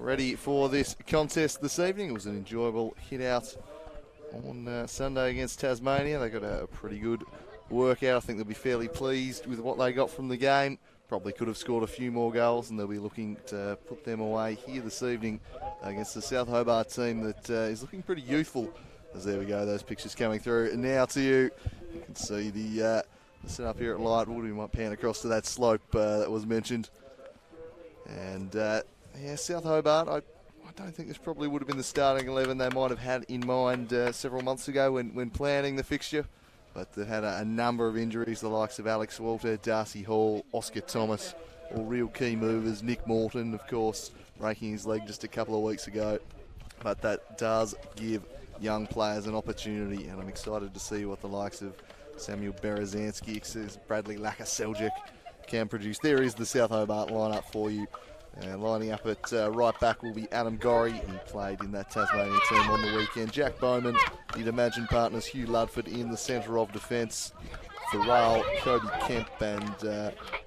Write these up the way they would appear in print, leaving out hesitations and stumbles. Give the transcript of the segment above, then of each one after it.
ready for this contest this evening. It was an enjoyable hit out on Sunday against Tasmania. They got a pretty good workout. I think they'll be fairly pleased with what they got from the game. Probably could have scored a few more goals, and they'll be looking to put them away here this evening against the South Hobart team that is looking pretty youthful. As there we go, those pictures coming through. And now to you. You can see the setup here at Lightwood. We might pan across to that slope that was mentioned. And yeah, South Hobart, I don't think this probably would have been the starting 11 they might have had in mind several months ago when planning the fixture. But they've had a number of injuries, the likes of Alex Walter, Darcy Hall, Oscar Thomas, all real key movers. Nick Morton, of course, breaking his leg just a couple of weeks ago. But that does give young players an opportunity, and I'm excited to see what the likes of Samuel Berezanski, Bradley Lakaseljic can produce. There is the South Hobart lineup for you. Lining up at right back will be Adam Gorry. He played in that Tasmania team on the weekend. Jack Bowman, you'd imagine partners Hugh Ludford in the centre of defence. Farrell, Kobe Kemp and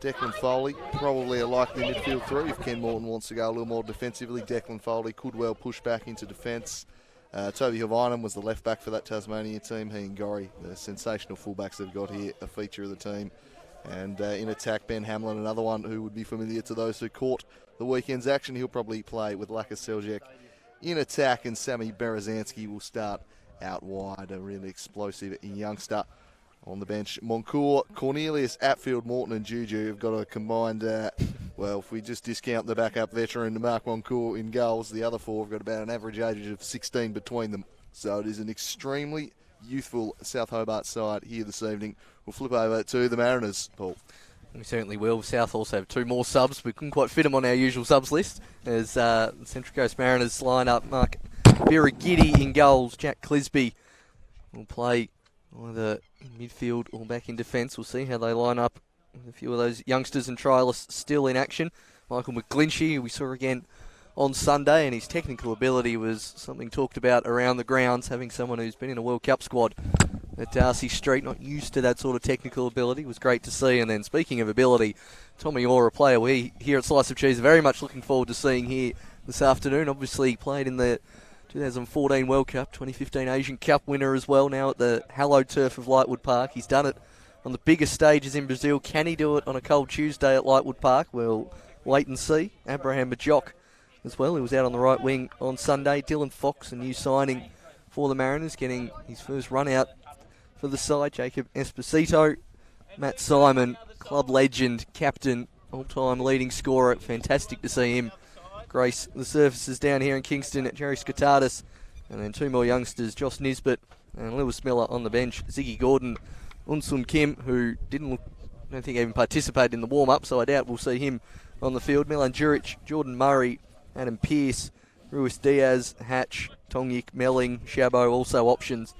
Declan Foley. Probably a likely midfield three if Ken Morton wants to go a little more defensively. Declan Foley could well push back into defence. Toby Havinam was the left back for that Tasmania team. He and Gorry, the sensational fullbacks they've got here, a feature of the team. And in attack, Ben Hamlin, another one who would be familiar to those who caught the weekend's action. He'll probably play with Lakaseljic in attack, and Sammy Berezanski will start out wide, a really explosive youngster. On the bench, Moncourt, Cornelius, Atfield, Morton and Juju have got a combined, well, if we just discount the backup veteran Mark Moncourt in goals, the other four have got about an average age of 16 between them. So it is an extremely youthful South Hobart side here this evening. We'll flip over to the Mariners, Paul. We certainly will. South also have two more subs. We couldn't quite fit them on our usual subs list. As the Central Coast Mariners line up, Mark Birigidi in goals. Jack Clisby will play either in midfield or back in defence. We'll see how they line up with a few of those youngsters and trialists still in action. Michael McGlinchey, who we saw again on Sunday, and his technical ability was something talked about around the grounds, having someone who's been in a World Cup squad at Darcy Street, not used to that sort of technical ability, was great to see. And then speaking of ability, Tommy Orr, a player we here at Slice of Cheese are very much looking forward to seeing here this afternoon. Obviously played in the 2014 World Cup, 2015 Asian Cup winner as well, now at the hallowed turf of Lightwood Park. He's done it on the biggest stages in Brazil. Can he do it on a cold Tuesday at Lightwood Park? We'll wait and see. Abraham Majok as well, he was out on the right wing on Sunday. Dylan Fox, a new signing for the Mariners, getting his first run out for the side. Jacob Esposito, Matt Simon, club legend, captain, all-time leading scorer. Fantastic to see him grace the surfaces down here in Kingston at Jerry Skotardis. And then two more youngsters, Josh Nisbet and Lewis Miller on the bench. Ziggy Gordon, Unsun Kim, who didn't look, I don't think even participated in the warm-up, so I doubt we'll see him on the field. Milan Juric, Jordan Murray, Adam Pearce, Ruiz Diaz, Hatch, Tongyik, Melling, Shabo, also options.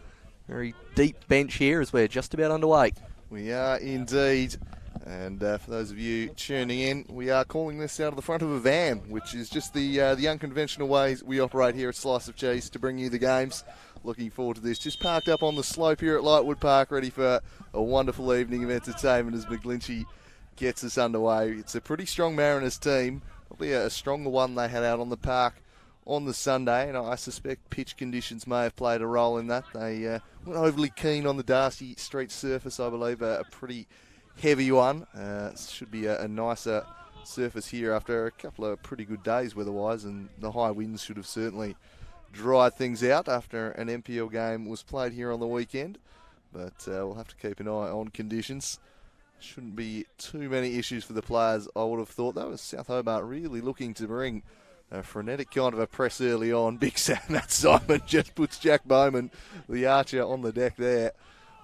Very deep bench here as we're just about underway. We are indeed. And for those of you tuning in, we are calling this out of the front of a van, which is just the unconventional ways we operate here at Slice of Cheese to bring you the games. Looking forward to this. Just parked up on the slope here at Lightwood Park, ready for a wonderful evening of entertainment as McGlinchey gets us underway. It's a pretty strong Mariners team, probably a stronger one they had out on the park on the Sunday, and I suspect pitch conditions may have played a role in that. They weren't overly keen on the Darcy Street surface, I believe, a pretty heavy one. Should be a nicer surface here after a couple of pretty good days weather-wise, and the high winds should have certainly dried things out after an NPL game was played here on the weekend. But we'll have to keep an eye on conditions. Shouldn't be too many issues for the players, I would have thought. That was South Hobart really looking to bring a frenetic kind of a press early on. Big Matt Simon just puts Jack Bowman, the archer, on the deck there.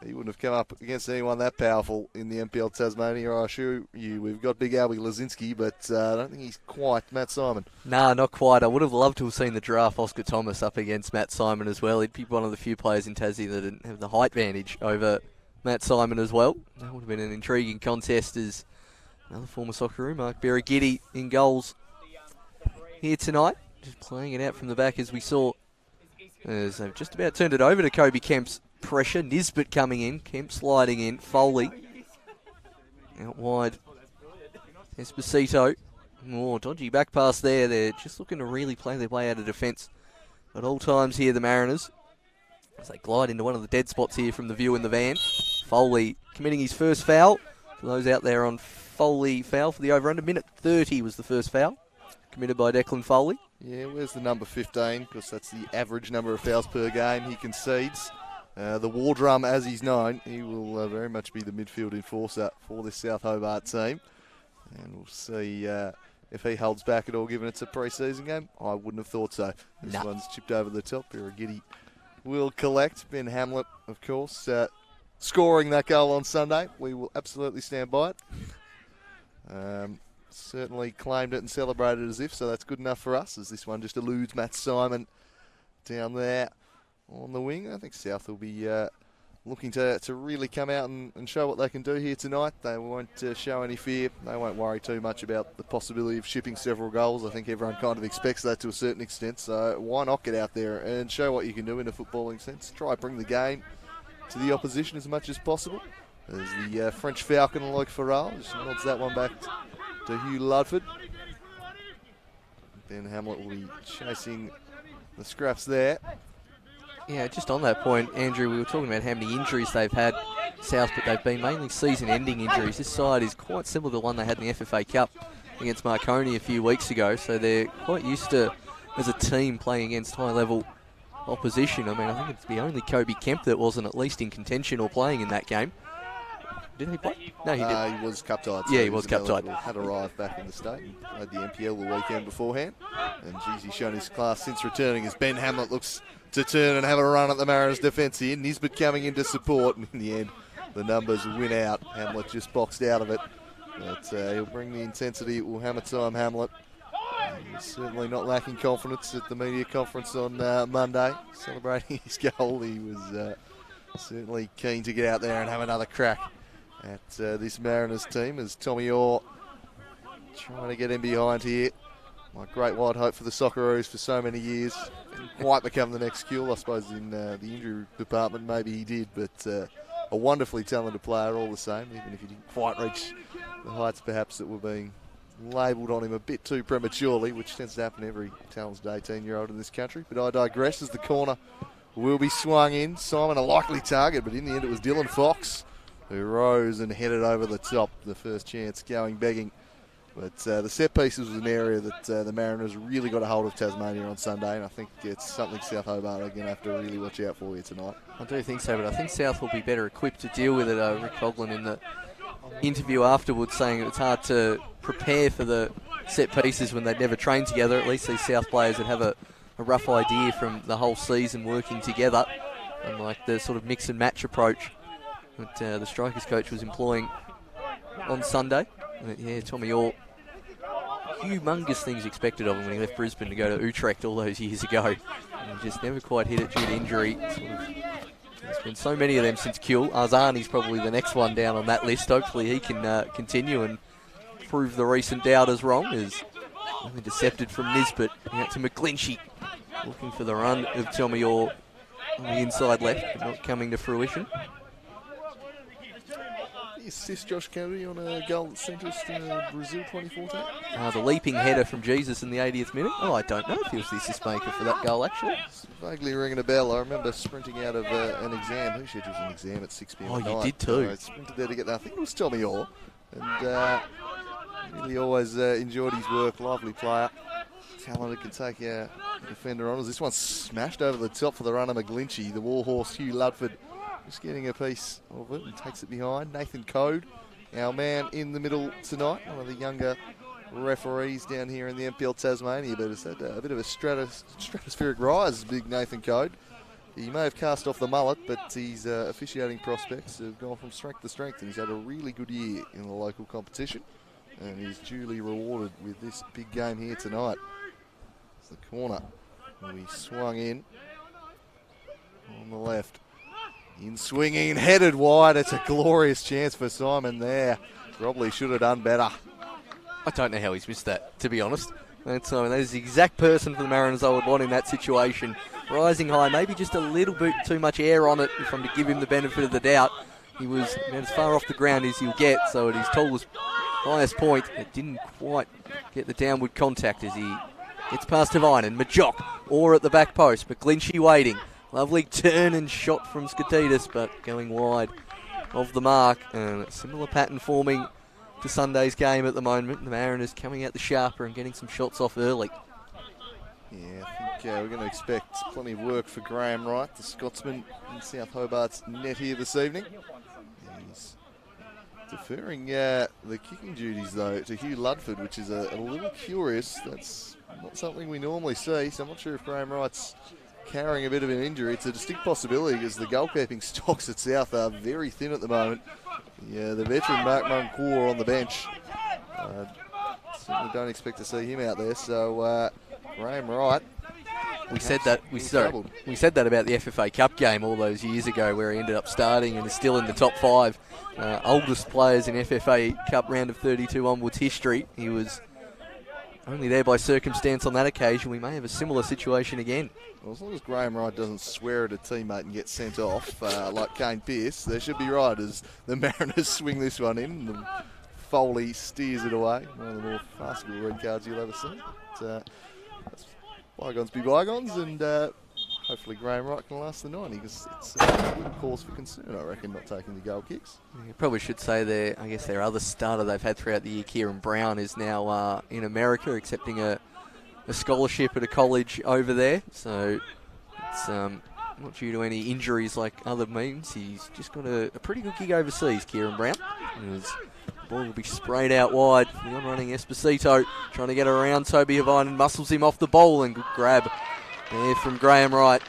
He wouldn't have come up against anyone that powerful in the NPL Tasmania, I assure you. We've got Big Albie Lazinski, but I don't think he's quite Matt Simon. Nah, not quite. I would have loved to have seen the giraffe Oscar Thomas up against Matt Simon as well. He'd be one of the few players in Tassie that didn't have the height advantage over Matt Simon as well. That would have been an intriguing contest as another former Socceroo, Mark Birigidi, in goals here tonight. Just playing it out from the back as we saw. As they've just about turned it over to Kobe Kemp's pressure. Nisbet coming in, Kemp sliding in, Foley out wide. Esposito More dodgy back pass there. They're just looking to really play their way out of defence at all times here, the Mariners, as they glide into one of the dead spots here from the view in the van. Foley committing his first foul. For those out there on Foley, foul for the over-under. Minute 30 was the first foul committed by Declan Foley. Yeah, where's the number 15? Because that's the average number of fouls per game he concedes. The war drum, as he's known, he will very much be the midfield enforcer for this South Hobart team. And we'll see if he holds back at all, given it's a pre-season game. I wouldn't have thought so. This one's chipped over the top. Birigidi will collect. Ben Hamlet, of course, scoring that goal on Sunday. We will absolutely stand by it. Certainly claimed it and celebrated as if, so that's good enough for us, as this one just eludes Matt Simon down there on the wing. I think South will be looking to really come out and show what they can do here tonight. They won't show any fear. They won't worry too much about the possibility of shipping several goals. I think everyone kind of expects that to a certain extent, so why not get out there and show what you can do in a footballing sense. Try bring the game to the opposition as much as possible. There's the French Falcon, Luke Farrell, just nods that one back to Hugh Ludford. Ben Hamlet will be chasing the scraps there. Yeah, just on that point, Andrew, we were talking about how many injuries they've had, South, but they've been mainly season-ending injuries. This side is quite similar to the one they had in the FFA Cup against Marconi a few weeks ago, so they're quite used to, as a team, playing against high-level opposition. I mean, I think it's the only Kobe Kemp that wasn't at least in contention or playing in that game. Did he play? No, he didn't. He was cup-tied. So yeah, he was cup-tied. Had arrived back in the state and played the NPL the weekend beforehand. And geez, he's shown his class since returning, as Ben Hamlet looks to turn and have a run at the Mariners' defence here. Nisbet coming in to support, and in the end, the numbers win out. Hamlet just boxed out of it. But he'll bring the intensity. It will hammer time, Hamlet. He's certainly not lacking confidence at the media conference on Monday, celebrating his goal. He was certainly keen to get out there and have another crack at this Mariners team, as Tommy Orr trying to get him behind here. My great wide hope for the Socceroos for so many years. Didn't quite become the next Kuhl, I suppose, in the injury department. Maybe he did, but a wonderfully talented player all the same, even if he didn't quite reach the heights perhaps that were being labelled on him a bit too prematurely, which tends to happen to every talented 18-year-old in this country. But I digress, as the corner will be swung in. Simon a likely target, but in the end it was Dylan Fox who rose and headed over the top. The first chance going begging. But the set pieces was an area that the Mariners really got a hold of Tasmania on Sunday, and I think it's something South Hobart are going to have to really watch out for here tonight. I do think so, but I think South will be better equipped to deal with it. Rick Coughlin in the interview afterwards saying it's hard to prepare for the set pieces when they've never trained together. At least these South players that have a rough idea from the whole season working together, unlike the sort of mix and match approach that the Strikers coach was employing on Sunday. Yeah, Tommy Orr, humongous things expected of him when he left Brisbane to go to Utrecht all those years ago. And he just never quite hit it due to injury. There's been so many of them since Kuhl. Arzani's probably the next one down on that list. Hopefully he can continue and prove the recent doubters wrong, as intercepted from Nisbet out to McGlinchey, looking for the run of Tommy Orr on the inside left, but not coming to fruition. Assist Josh Kennedy on a goal that sent us to Brazil 2014. The leaping header from Jesus in the 80th minute. Oh, I don't know if he was the assist maker for that goal, actually. It's vaguely ringing a bell. I remember sprinting out of an exam. Who schedules an exam at 6 p.m. Oh, at night? you did too. I sprinted there to get that. I think it was Tommy Orr. And really always enjoyed his work. Lively player. Talented, can take a defender on. This one's smashed over the top for the runner McGlinchey. The warhorse Hugh Ludford just getting a piece of it and takes it behind. Nathan Code, our man in the middle tonight, one of the younger referees down here in the NPL Tasmania, but has had a bit of a stratospheric rise, big Nathan Code. He may have cast off the mullet, but his officiating prospects have gone from strength to strength, and he's had a really good year in the local competition, and he's duly rewarded with this big game here tonight. It's the corner will be swung in on the left. In swinging and headed wide. It's a glorious chance for Simon there. Probably should have done better. I don't know how he's missed that, to be honest. That is the exact person for the Mariners I would want in that situation. Rising high, maybe just a little bit too much air on it if I'm to give him the benefit of the doubt. He was as far off the ground as he'll get, so at his tallest highest point. It didn't quite get the downward contact as he gets past Havinen. Majok, or at the back post. McGlinchey waiting. Lovely turn and shot from Skatitas, but going wide of the mark. And a similar pattern forming to Sunday's game at the moment. The Mariners coming out the sharper and getting some shots off early. Yeah, I think we're going to expect plenty of work for Graham Wright, the Scotsman in South Hobart's net here this evening. He's deferring the kicking duties, though, to Hugh Ludford, which is a little curious. That's not something we normally see, so I'm not sure if Graham Wright's carrying a bit of an injury. It's a distinct possibility because the goalkeeping stocks at South are very thin at the moment. Yeah, the veteran Mark Muncour on the bench. Certainly don't expect to see him out there, so Graham Wright. We said that about the FFA Cup game all those years ago, where he ended up starting and is still in the top 5 oldest players in FFA Cup round of 32 onwards history. He was only there by circumstance on that occasion. We may have a similar situation again. Well, as long as Graham Wright doesn't swear at a teammate and get sent off like Kane Pearce, there should be right as the Mariners swing this one in. And Foley steers it away. One of the more farcical red cards you'll ever see. But, bygones be bygones, and hopefully Graham Wright can last the 90, because it's a good cause for concern, I reckon, not taking the goal kicks. You probably should say their other starter they've had throughout the year, Kieran Brown, is now in America accepting a scholarship at a college over there. So it's not due to any injuries like other means. He's just got a pretty good gig overseas, Kieran Brown. And the ball will be sprayed out wide. The on-running Esposito trying to get around Toby Havinen, muscles him off the ball, and good grab there from Graham Wright.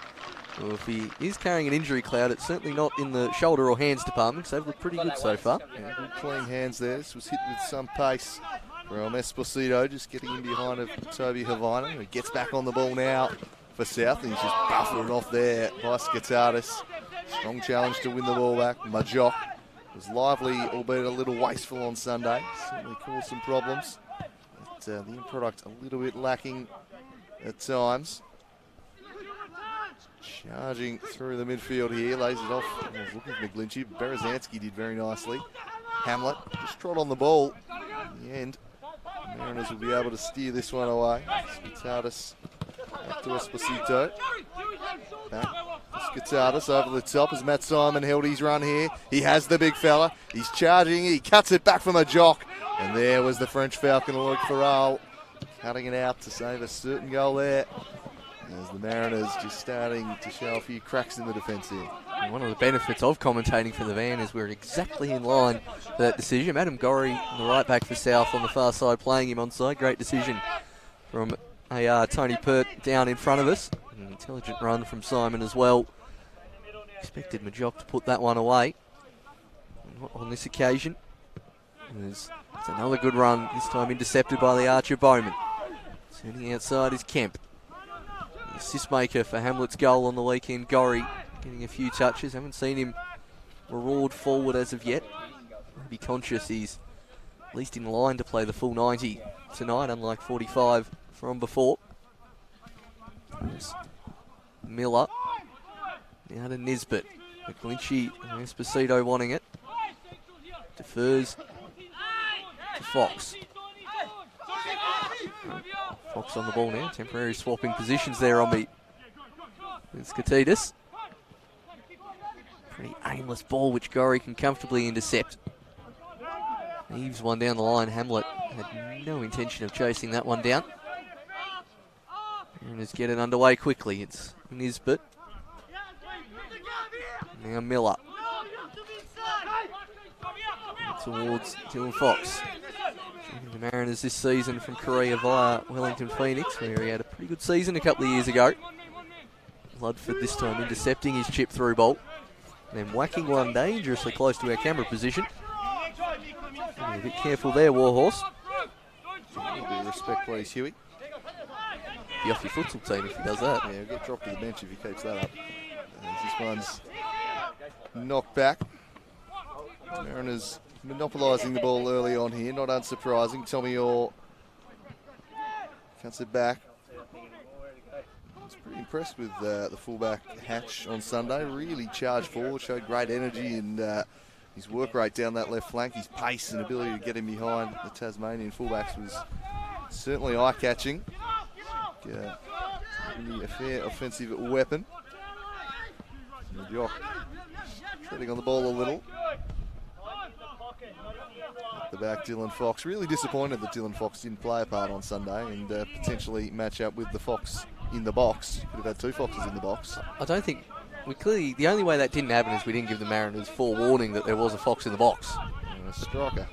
Well, if he is carrying an injury cloud, it's certainly not in the shoulder or hands department, because they've looked pretty good so far. Yeah, good clean hands there. This was hit with some pace from Esposito, just getting in behind of Toby Havinen. He gets back on the ball now for South, and he's just buffering off there by Skatatis. Strong challenge to win the ball back. Majok was lively, albeit a little wasteful on Sunday. Certainly caused some problems. But the end product a little bit lacking at times. Charging through the midfield here, lays it off. I was looking for McGlinchey. Berezanski did very nicely. Hamlet just trod on the ball. In the end, the Mariners will be able to steer this one away. Skatatis back to Esposito. Back to Skatatis over the top as Matt Simon held his run here. He has the big fella. He's charging. He cuts it back from a jock. And there was the French Falcon, Luc Farrell, cutting it out to save a certain goal there. As the Mariners just starting to show a few cracks in the defence here. And one of the benefits of commentating for the Van is we're exactly in line for that decision. Adam Gorry, the right back for South on the far side, playing him onside. Great decision from Tony Pert down in front of us. An intelligent run from Simon as well. Expected Majok to put that one away. Not on this occasion. It's another good run, this time intercepted by the Archer Bowman. Turning outside is Kemp. The assist maker for Hamlet's goal on the weekend, Gorry, getting a few touches. Haven't seen him roared forward as of yet. Maybe conscious he's at least in line to play the full 90 tonight, unlike 45 from before. There's Miller. Now to Nisbet. McGlinchey and Esposito wanting it. Defers to Fox. Fox on the ball now, temporary swapping positions there on me. It's Skatitas. Pretty aimless ball which Gorry can comfortably intercept. Heaves one down the line. Hamlet had no intention of chasing that one down. And let's get it underway quickly. It's Nisbet. Now Miller. Towards Dylan Fox. The Mariners this season from Korea via Wellington Phoenix, where he had a pretty good season a couple of years ago. Ludford this time intercepting his chip through ball. And then whacking one dangerously close to our camera position. Be a bit careful there, Warhorse. A bit of respect, please, Huey. Be off your futsal team if he does that. Yeah, he'll get dropped to the bench if he keeps that up. As this one's knocked back. Mariners monopolising the ball early on here, not unsurprising. Tommy Orr cuts it back. I was pretty impressed with the fullback Hatch on Sunday. Really charged forward, showed great energy and his work rate down that left flank, his pace and ability to get him behind the Tasmanian fullbacks was certainly eye-catching. A fair offensive weapon. Jock treading on the ball a little. At the back, Dylan Fox. Really disappointed that Dylan Fox didn't play a part on Sunday and potentially match up with the Fox in the box. Could have had 2 Foxes in the box. I don't think the only way that didn't happen is we didn't give the Mariners forewarning that there was a Fox in the box. And a striker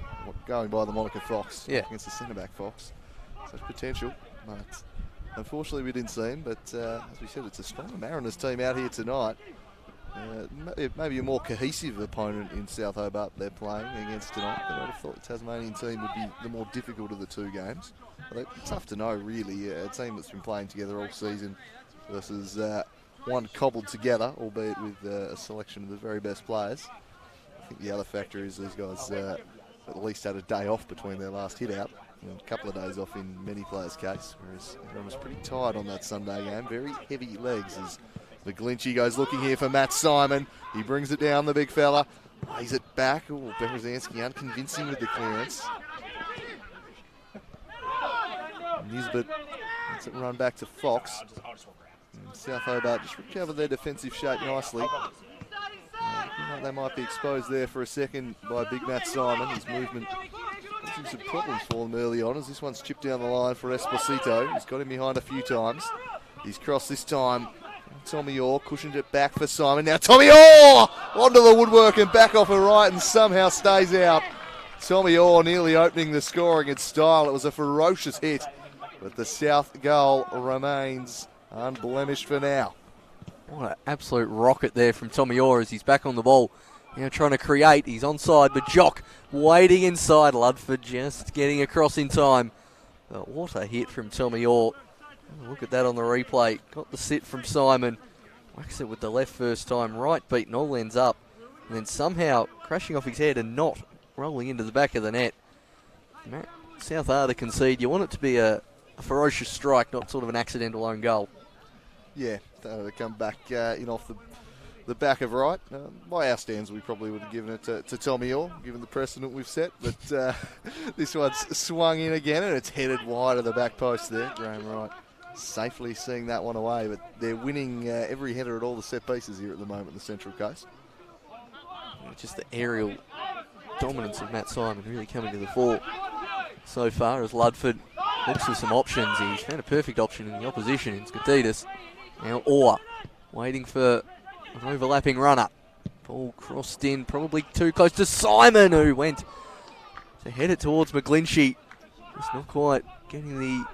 going by the moniker Fox against the centre-back Fox. Such potential, but unfortunately we didn't see him. But as we said, it's a strong Mariners team out here tonight. Maybe a more cohesive opponent in South Hobart they're playing against tonight. But I'd have thought the Tasmanian team would be the more difficult of the 2 games. But it's tough to know, really. A team that's been playing together all season versus one cobbled together, albeit with a selection of the very best players. I think the other factor is these guys at least had a day off between their last hit out. And a couple of days off in many players' case, whereas everyone was pretty tired on that Sunday game. Very heavy legs as McGlinchey goes looking here for Matt Simon. He brings it down, the big fella. Lays it back. Oh, Berezanski unconvincing with the clearance. Nisbet lets it run back to Fox. And South Hobart just recovered their defensive shape nicely. They might be exposed there for a second by big Matt Simon. His movement causing some problems for them early on as this one's chipped down the line for Esposito. He's got him behind a few times. He's crossed this time. Tommy Orr cushioned it back for Simon. Now Tommy Orr onto the woodwork and back off her right and somehow stays out. Tommy Orr nearly opening the scoring in style. It was a ferocious hit, but the South goal remains unblemished for now. What an absolute rocket there from Tommy Orr as he's back on the ball. Now trying to create. He's onside, but Jock waiting inside. Ludford just getting across in time. But what a hit from Tommy Orr. Look at that on the replay. Got the sit from Simon. Whacks it with the left first time. Right beat and all ends up. And then somehow crashing off his head and not rolling into the back of the net. South are to concede. You want it to be a ferocious strike, not sort of an accidental own goal. Yeah, to come back in off the back of right. By our stands, we probably would have given it to Tommy Orr, given the precedent we've set. But this one's swung in again, and it's headed wide of the back post there. Graham Wright safely seeing that one away, but they're winning every header at all the set pieces here at the moment, the Central Coast. Just the aerial dominance of Matt Simon really coming to the fore so far as Ludford looks for some options. He's found a perfect option in the opposition in Skatitas. Now Orr waiting for an overlapping runner. Ball crossed in, probably too close to Simon, who went to head it towards McGlinchey. Just not quite getting the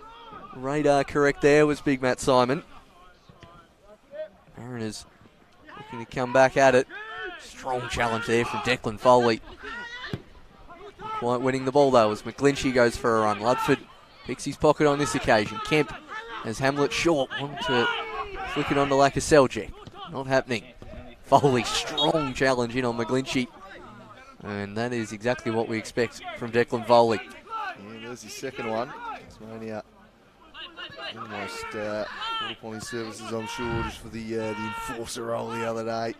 radar correct there was big Matt Simon. Mariners looking to come back at it. Strong challenge there from Declan Foley. Not quite winning the ball though as McGlinchey goes for a run. Ludford picks his pocket on this occasion. Kemp has Hamlet short. Wanted to flick it on to Lakaseljic. Not happening. Foley, strong challenge in on McGlinchey. And that is exactly what we expect from Declan Foley. Yeah, there's his second one. Tasmania almost put upon his services, I'm sure, just for the enforcer role the other day.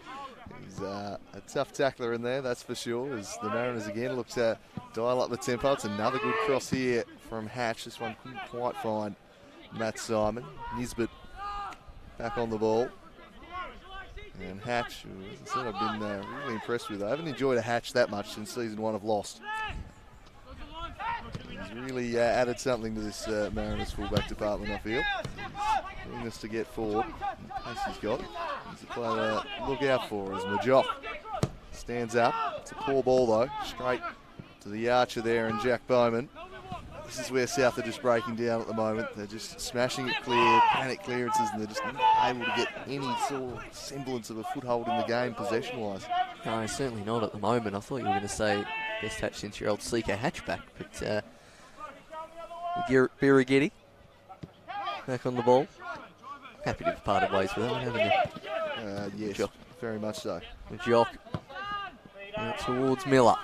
He's a tough tackler in there, that's for sure, as the Mariners again look to dial up the tempo. It's another good cross here from Hatch. This one couldn't quite find Matt Simon. Nisbet back on the ball. And Hatch, who, as I said, I've been really impressed with. I haven't enjoyed a Hatch that much since season 1 of Lost. He's really added something to this Mariners fullback department, I feel. His willingness to get forward, and the pace he's got. He's a player to look out for as Majock stands up. It's a poor ball though, straight to the archer there and Jack Bowman. This is where South are just breaking down at the moment. They're just smashing it clear, panic clearances, and they're just not able to get any sort of semblance of a foothold in the game possession-wise. No, certainly not at the moment. I thought you were going to say best hatch since your old Seeker hatchback, but Birigidi back on the ball. Happy to have parted ways with that one, haven't you? Yes, Jock. very much so. Jock out towards Miller.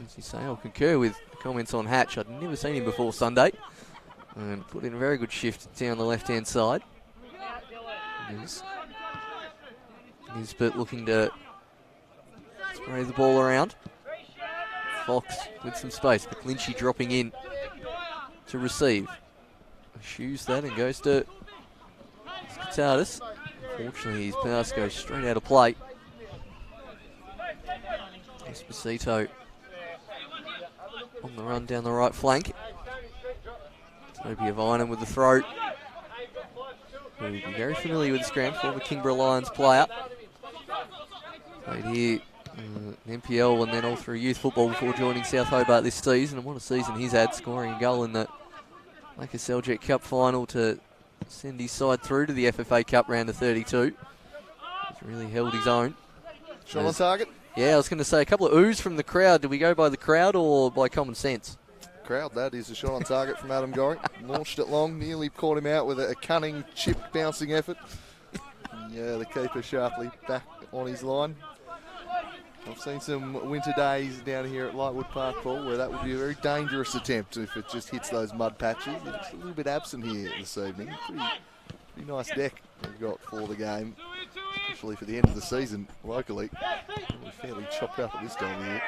As you say, I'll concur with comments on Hatch. I'd never seen him before Sunday. And put in a very good shift down the left-hand side. Nisbet looking to spray the ball around. Fox with some space, but Lynchy dropping in to receive. Shoes that and goes to Skatardis. Unfortunately, his pass goes straight out of play. Esposito on the run down the right flank. Toby Avinen with the throw. We'll be very familiar with this ground, former Kingborough Lions player. Played here in NPL and then all through youth football before joining South Hobart this season. And what a season he's had, scoring a goal in the Lakers Seljet Cup final to send his side through to the FFA Cup round of 32. He's really held his own. Shot on target? Yeah, I was going to say a couple of oohs from the crowd. Do we go by the crowd or by common sense? Crowd, that is a shot on target from Adam Gorry. Launched it long, nearly caught him out with a cunning chip bouncing effort. Yeah, the keeper sharply back on his line. I've seen some winter days down here at Lightwood Park, Paul, where that would be a very dangerous attempt if it just hits those mud patches. It's a little bit absent here this evening. Pretty nice deck they've got for the game, especially for the end of the season locally. We're fairly chopped up at this time of year.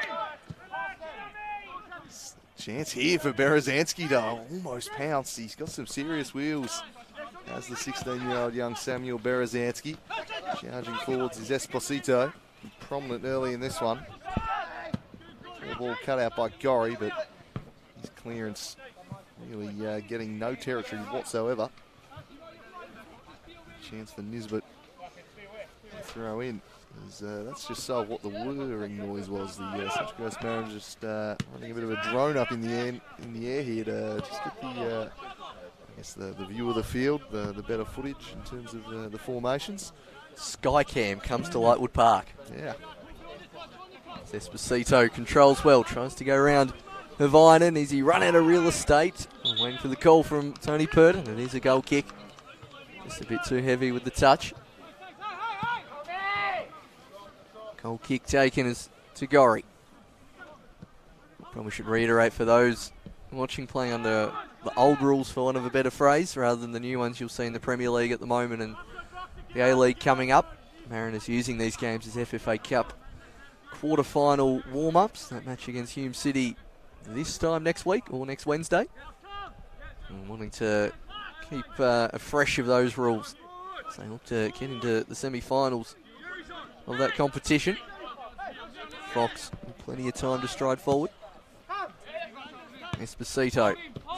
Chance here for Berezanski to almost pounce. He's got some serious wheels. As the 16-year-old young Samuel Berezanski. Charging forwards is Esposito. Prominent early in this one. Ball cut out by Gorry, but his clearance really getting no territory whatsoever. Chance for Nisbet to throw in. That's just so what the whirring noise was. The Central Coast Mariners just running a bit of a drone up in the air here to just get the view of the field, the better footage in terms of the formations. Skycam comes to Lightwood Park. Yeah. Esposito controls well, tries to go around Havinen. Is he run out of real estate? Waiting for the call from Tony Purden. It is a goal kick. Just a bit too heavy with the touch. Goal kick taken as to Gorry. Probably should reiterate for those watching playing under the old rules, for want of a better phrase, rather than the new ones you'll see in the Premier League at the moment and the A-League coming up. Mariners using these games as FFA Cup quarter-final warm-ups. That match against Hume City this time next week or next Wednesday. And wanting to keep afresh of those rules. So they look to get into the semi-finals of that competition. Fox with plenty of time to stride forward. Esposito,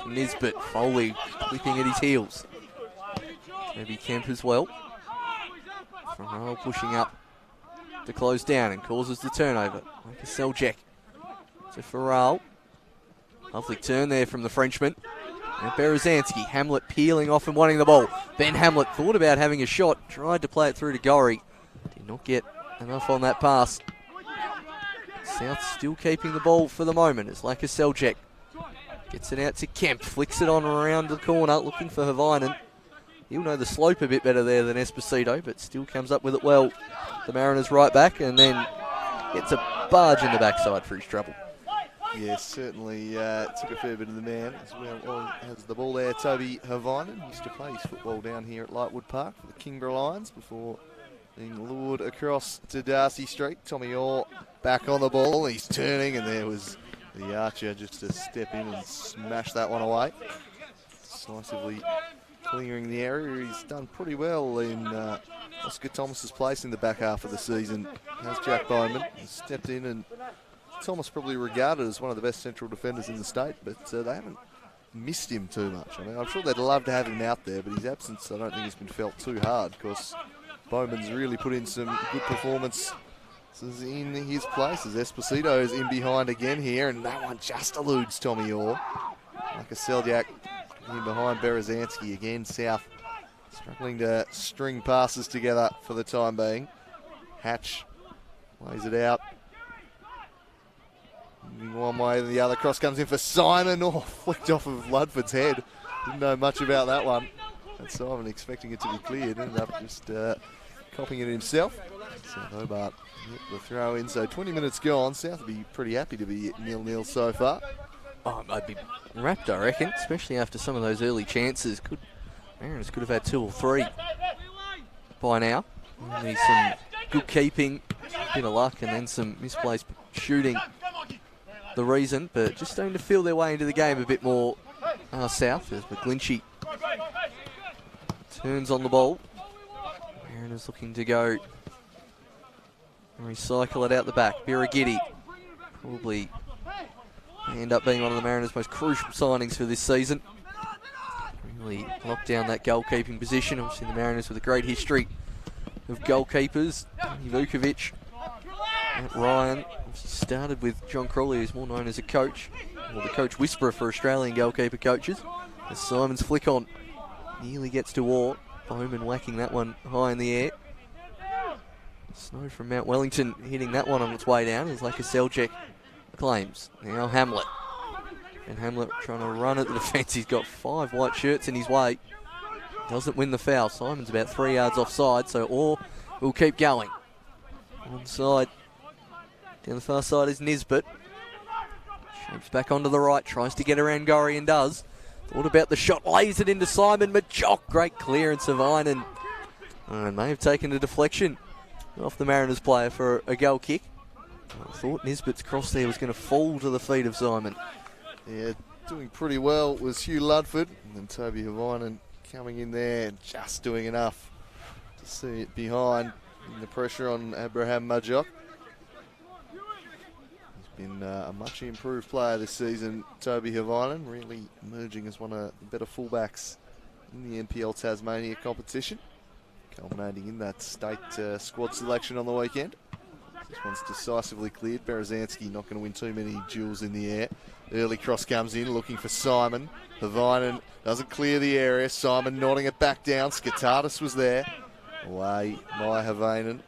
Nisbet, Foley clipping at his heels. Maybe Kemp as well. Farrell pushing up to close down and causes the turnover. Like a Seljack to Farrell. Lovely turn there from the Frenchman. And Berezanski, Hamlet peeling off and wanting the ball. Ben Hamlet thought about having a shot, tried to play it through to Gorry. Did not get enough on that pass. South still keeping the ball for the moment as like a Seljack gets it out to Kemp, flicks it on around the corner, looking for Havinen. He'll know the slope a bit better there than Esposito, but still comes up with it well. The Mariners right back and then gets a barge in the backside for his trouble. Yes, certainly took a fair bit of the man as well. Has the ball there, Toby Havinen. Used to play his football down here at Lightwood Park for the Kingborough Lions before being lured across to Darcy Street. Tommy Orr back on the ball. He's turning and there was the Archer just to step in and smash that one away. Decisively clearing the area. He's done pretty well in Oscar Thomas's place in the back half of the season. Has Jack Bowman. He's stepped in and Thomas probably regarded as one of the best central defenders in the state, but they haven't missed him too much. I mean, I'm sure they'd love to have him out there, but his absence I don't think has been felt too hard because Bowman's really put in some good performances in his place as Esposito is in behind again here, and that one just eludes Tommy Orr. Like a Seljack in behind Berezanski again. South struggling to string passes together for the time being. Hatch plays it out. Moving one way and the other. Cross comes in for Simon. Oh, flicked off of Ludford's head. Didn't know much about that one. And Simon expecting it to be cleared. Ended up just copping it himself. South Hobart hit the throw in. So 20 minutes gone. South will be pretty happy to be 0-0 so far. Oh, I'd be wrapped, I reckon, especially after some of those early chances. Mariners could have had 2 or 3 by now. Only some good keeping bit of luck and then some misplaced shooting the reason, but just starting to feel their way into the game a bit more south as McGlinchey turns on the ball. Mariners looking to go and recycle it out the back. Birigidi probably end up being one of the Mariners' most crucial signings for this season. Really locked down that goalkeeping position. Obviously the Mariners with a great history of goalkeepers. Vukovic, Matt Ryan. Started with John Crawley, who's more known as a coach, or the coach whisperer for Australian goalkeeper coaches. As Simon's flick on nearly gets to War. Bowman whacking that one high in the air. Snow from Mount Wellington hitting that one on its way down as Lakaseljek claims. Now Hamlet. And Hamlet trying to run at the defence. He's got 5 white shirts in his way. Doesn't win the foul. Simon's about 3 yards offside, so Orr will keep going. Onside. Down the far side is Nisbet. Shapes back onto the right. Tries to get around Gorry and does. Thought about the shot. Lays it into Simon Majock. Great clearance of Einan. And may have taken a deflection off the Mariners player for a goal kick. I thought Nisbet's cross there was going to fall to the feet of Simon. Yeah, doing pretty well was Hugh Ludford. And then Toby Havainen coming in there and just doing enough to see it behind the pressure on Abraham Majock. He's been a much improved player this season, Toby Havainen, really emerging as one of the better fullbacks in the NPL Tasmania competition, culminating in that state squad selection on the weekend. This one's decisively cleared. Berezanski not going to win too many duels in the air. Early cross comes in, looking for Simon. Havainen doesn't clear the area. Simon nodding it back down. Skatardis was there. Away by Havainen.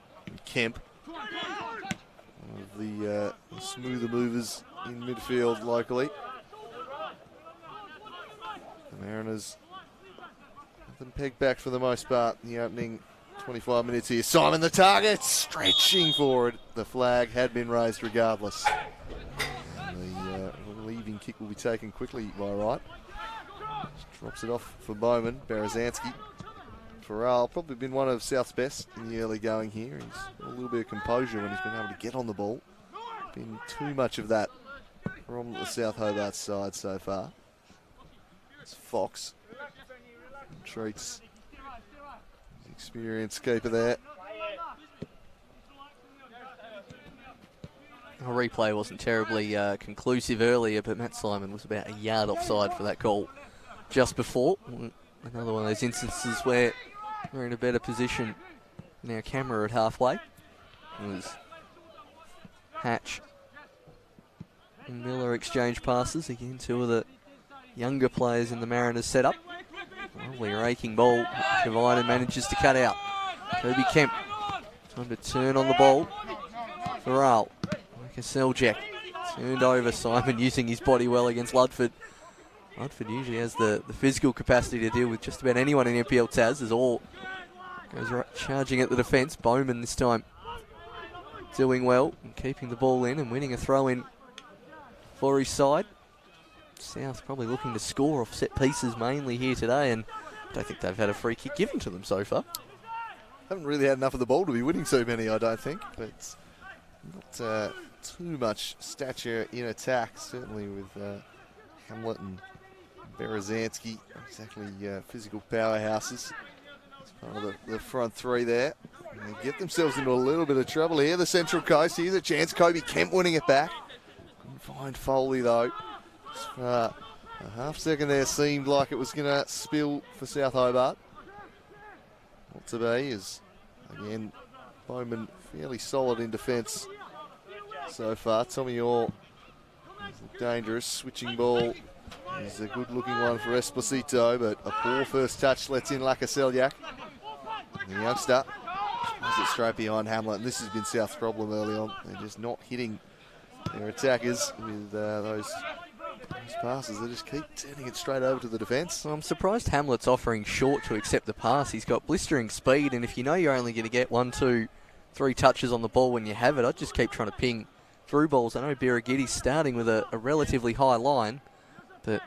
Kemp, one of the smoother movers in midfield locally. The Mariners have them pegged back for the most part in the opening 25 minutes here. Simon the target, stretching forward. The flag had been raised regardless. And the relieving kick will be taken quickly by Wright. Just drops it off for Bowman. Berezanski. Farrell probably been one of South's best in the early going here. He's got a little bit of composure when he's been able to get on the ball. Been too much of that from the South Hobart side so far. It's Fox. Treats experienced keeper there. Our replay wasn't terribly conclusive earlier, but Matt Simon was about a yard offside for that goal just before. Another one of those instances where we're in a better position in our camera at halfway. It was Hatch and Miller exchange passes. Again, 2 of the younger players in the Mariners setup. Lovely raking ball. Kavainen manages to cut out. Kobe Kemp. Time to turn on the ball. Farrell. Lakaseljek. Turned over. Simon using his body well against Ludford. Ludford usually has the physical capacity to deal with just about anyone in NPL Tas, as All goes right, charging at the defence. Bowman this time doing well and keeping the ball in and winning a throw-in for his side. South probably looking to score off set pieces mainly here today, and I don't think they've had a free kick given to them so far. Haven't really had enough of the ball to be winning so many, I don't think, but not too much stature in attack, certainly with Hamlet and Berezanski, exactly physical powerhouses. It's part of the front 3 there. And they get themselves into a little bit of trouble here. The Central Coast, here's a chance. Kobe Kemp winning it back. Couldn't find Foley though. A half second there seemed like it was going to spill for South Hobart. Not to be, is again Bowman fairly solid in defence so far. Tommy Orr is dangerous, switching ball is a good looking one for Esposito, but a poor first touch lets in Lakaseljak. The youngster plays it straight behind Hamlet, and this has been South's problem early on. They're just not hitting their attackers with those passes. They just keep turning it straight over to the defence. Well, I'm surprised Hamlet's offering short to accept the pass. He's got blistering speed, and if you know you're only going to get 1, 2, 3 touches on the ball when you have it, I'd just keep trying to ping through balls. I know Birigitti's starting with a relatively high line, but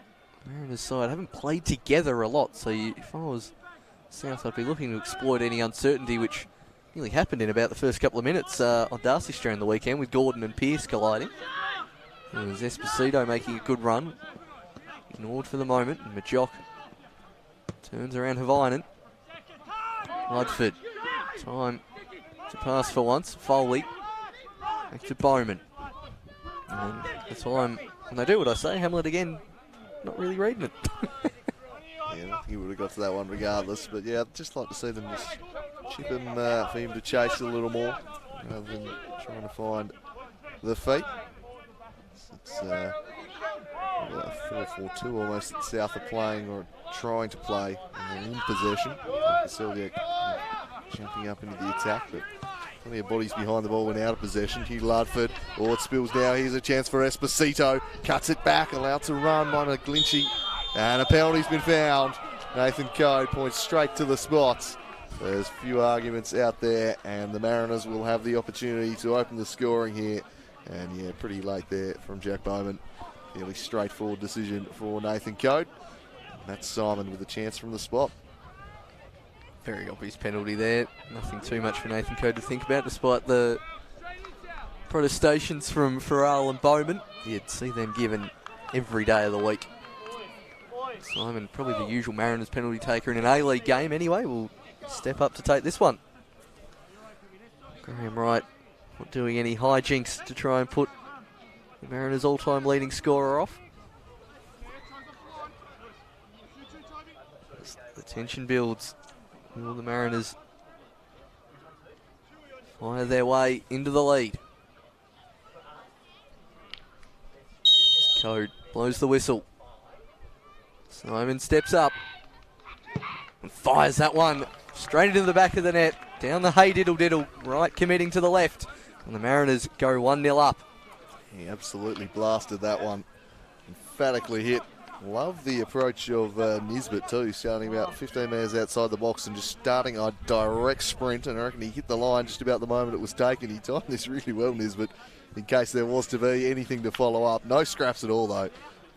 Mariners' side haven't played together a lot, so if I was South, I'd be looking to exploit any uncertainty which nearly happened in about the first couple of minutes on Darcy Street on the weekend with Gordon and Pearce colliding. It was Esposito making a good run. Ignored for the moment, and Majock turns around Havainen. Ludford, time to pass for once. Foley, back to Bowman. And the time, when they do what I say, Hamlet again, not really reading it. Yeah, I think he would have got to that one regardless. But yeah, I'd just like to see them just chip him for him to chase a little more rather than trying to find the feet. It's a 4-4-2 almost that South are playing or trying to play, and they're in possession. Selviak jumping up into the attack, but plenty of bodies behind the ball when out of possession. Hugh Ludford, it spills now. Here's a chance for Esposito. Cuts it back, allowed to run by McGlinchey, and a penalty's been found. Nathan Code points straight to the spots. There's few arguments out there, and the Mariners will have the opportunity to open the scoring here. And yeah, pretty late there from Jack Bowman. Fairly straightforward decision for Nathan Code. Matt Simon with a chance from the spot. Very obvious penalty there. Nothing too much for Nathan Code to think about, despite the protestations from Farrell and Bowman. You'd see them given every day of the week. Simon, probably the usual Mariners penalty taker in an A-League game anyway, will step up to take this one. Graham Wright not doing any hijinks to try and put the Mariners' all-time leading scorer off. As the tension builds, will the Mariners fire their way into the lead? Code blows the whistle. Simon steps up and fires that one straight into the back of the net. Down the hay diddle diddle, right committing to the left. And the Mariners go 1-0 up. He absolutely blasted that one. Emphatically hit. Love the approach of Nisbet too, starting about 15 metres outside the box and just starting a direct sprint. And I reckon he hit the line just about the moment it was taken. He timed this really well, Nisbet, in case there was to be anything to follow up. No scraps at all though.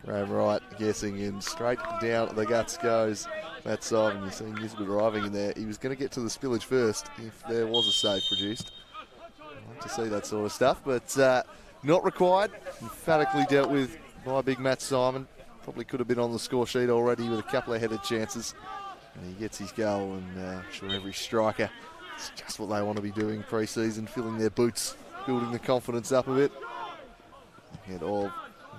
Graham Wright guessing in, straight down the guts goes Matt Simon. You see Nisbet arriving in there. He was going to get to the spillage first if there was a save produced. I like to see that sort of stuff, but not required. Emphatically dealt with by big Matt Simon. Probably could have been on the score sheet already with a couple of headed chances. And he gets his goal, and I'm sure every striker, it's just what they want to be doing pre-season, filling their boots, building the confidence up a bit. Ahead of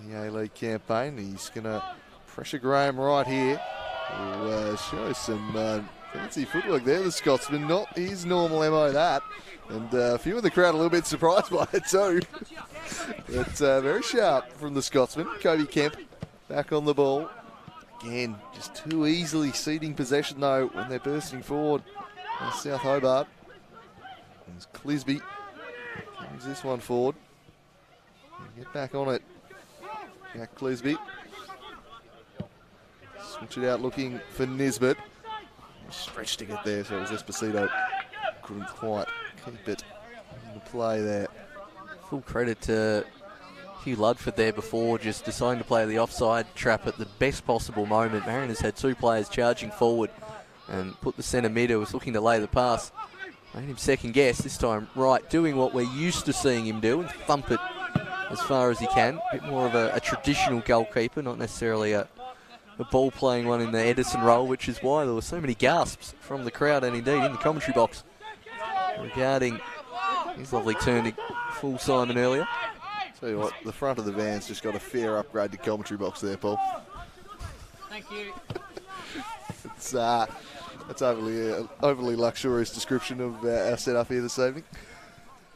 the A-League campaign, he's going to pressure Graham Wright here. He'll show some fancy footwork there, the Scotsman. Not his normal MO, that. And a few of the crowd a little bit surprised by it too. But very sharp from the Scotsman. Kobe Kemp back on the ball. Again, just too easily ceding possession though when they're bursting forward. South Hobart. There's Clisby. Carries this one forward. Get back on it. Jack Clisby. Switch it out looking for Nisbet. Stretched to get there, so it was Esposito. Couldn't quite keep it in play there. Full credit to Hugh Ludford there before, just deciding to play the offside trap at the best possible moment. Mariners had two players charging forward and put the centre mid who was looking to lay the pass. Made him second guess this time. Right, doing what we're used to seeing him do and thump it as far as he can. A bit more of a traditional goalkeeper, not necessarily a ball playing one in the Edison role, which is why there were so many gasps from the crowd and indeed in the commentary box regarding his lovely turn to full Simon earlier. Tell you what, the front of the van's just got a fair upgrade to commentary box there, Paul. Thank you. It's that's overly luxurious description of our setup here this evening.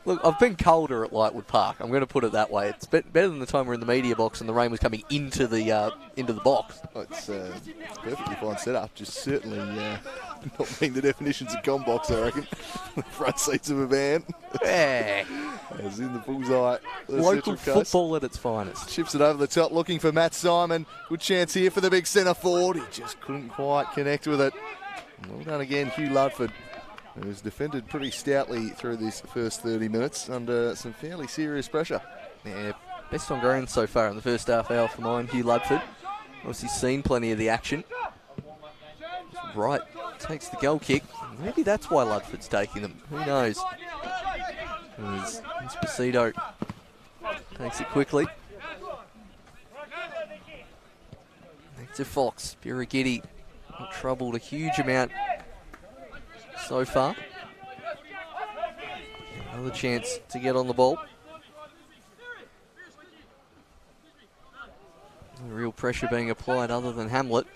Look, I've been colder at Lightwood Park. I'm going to put it that way. It's better than the time we're in the media box and the rain was coming into the box. It's perfectly fine setup. Just certainly not meeting the definitions of combox, I reckon. The front seats of a van. Yeah. As in the bullseye. Local football at its finest. Chips it over the top, looking for Matt Simon. Good chance here for the big centre forward. He just couldn't quite connect with it. Well done again, Hugh Ludford, who was defended pretty stoutly through these first 30 minutes under some fairly serious pressure. Yeah, best on ground so far in the first half hour for mine, Hugh Ludford. Obviously seen plenty of the action. Wright takes the goal kick. Maybe that's why Ludford's taking them. Who knows? As Esposito takes it quickly. Back to Fox. Birighitti not troubled a huge amount so far. Another chance to get on the ball. No real pressure being applied other than Hamlet.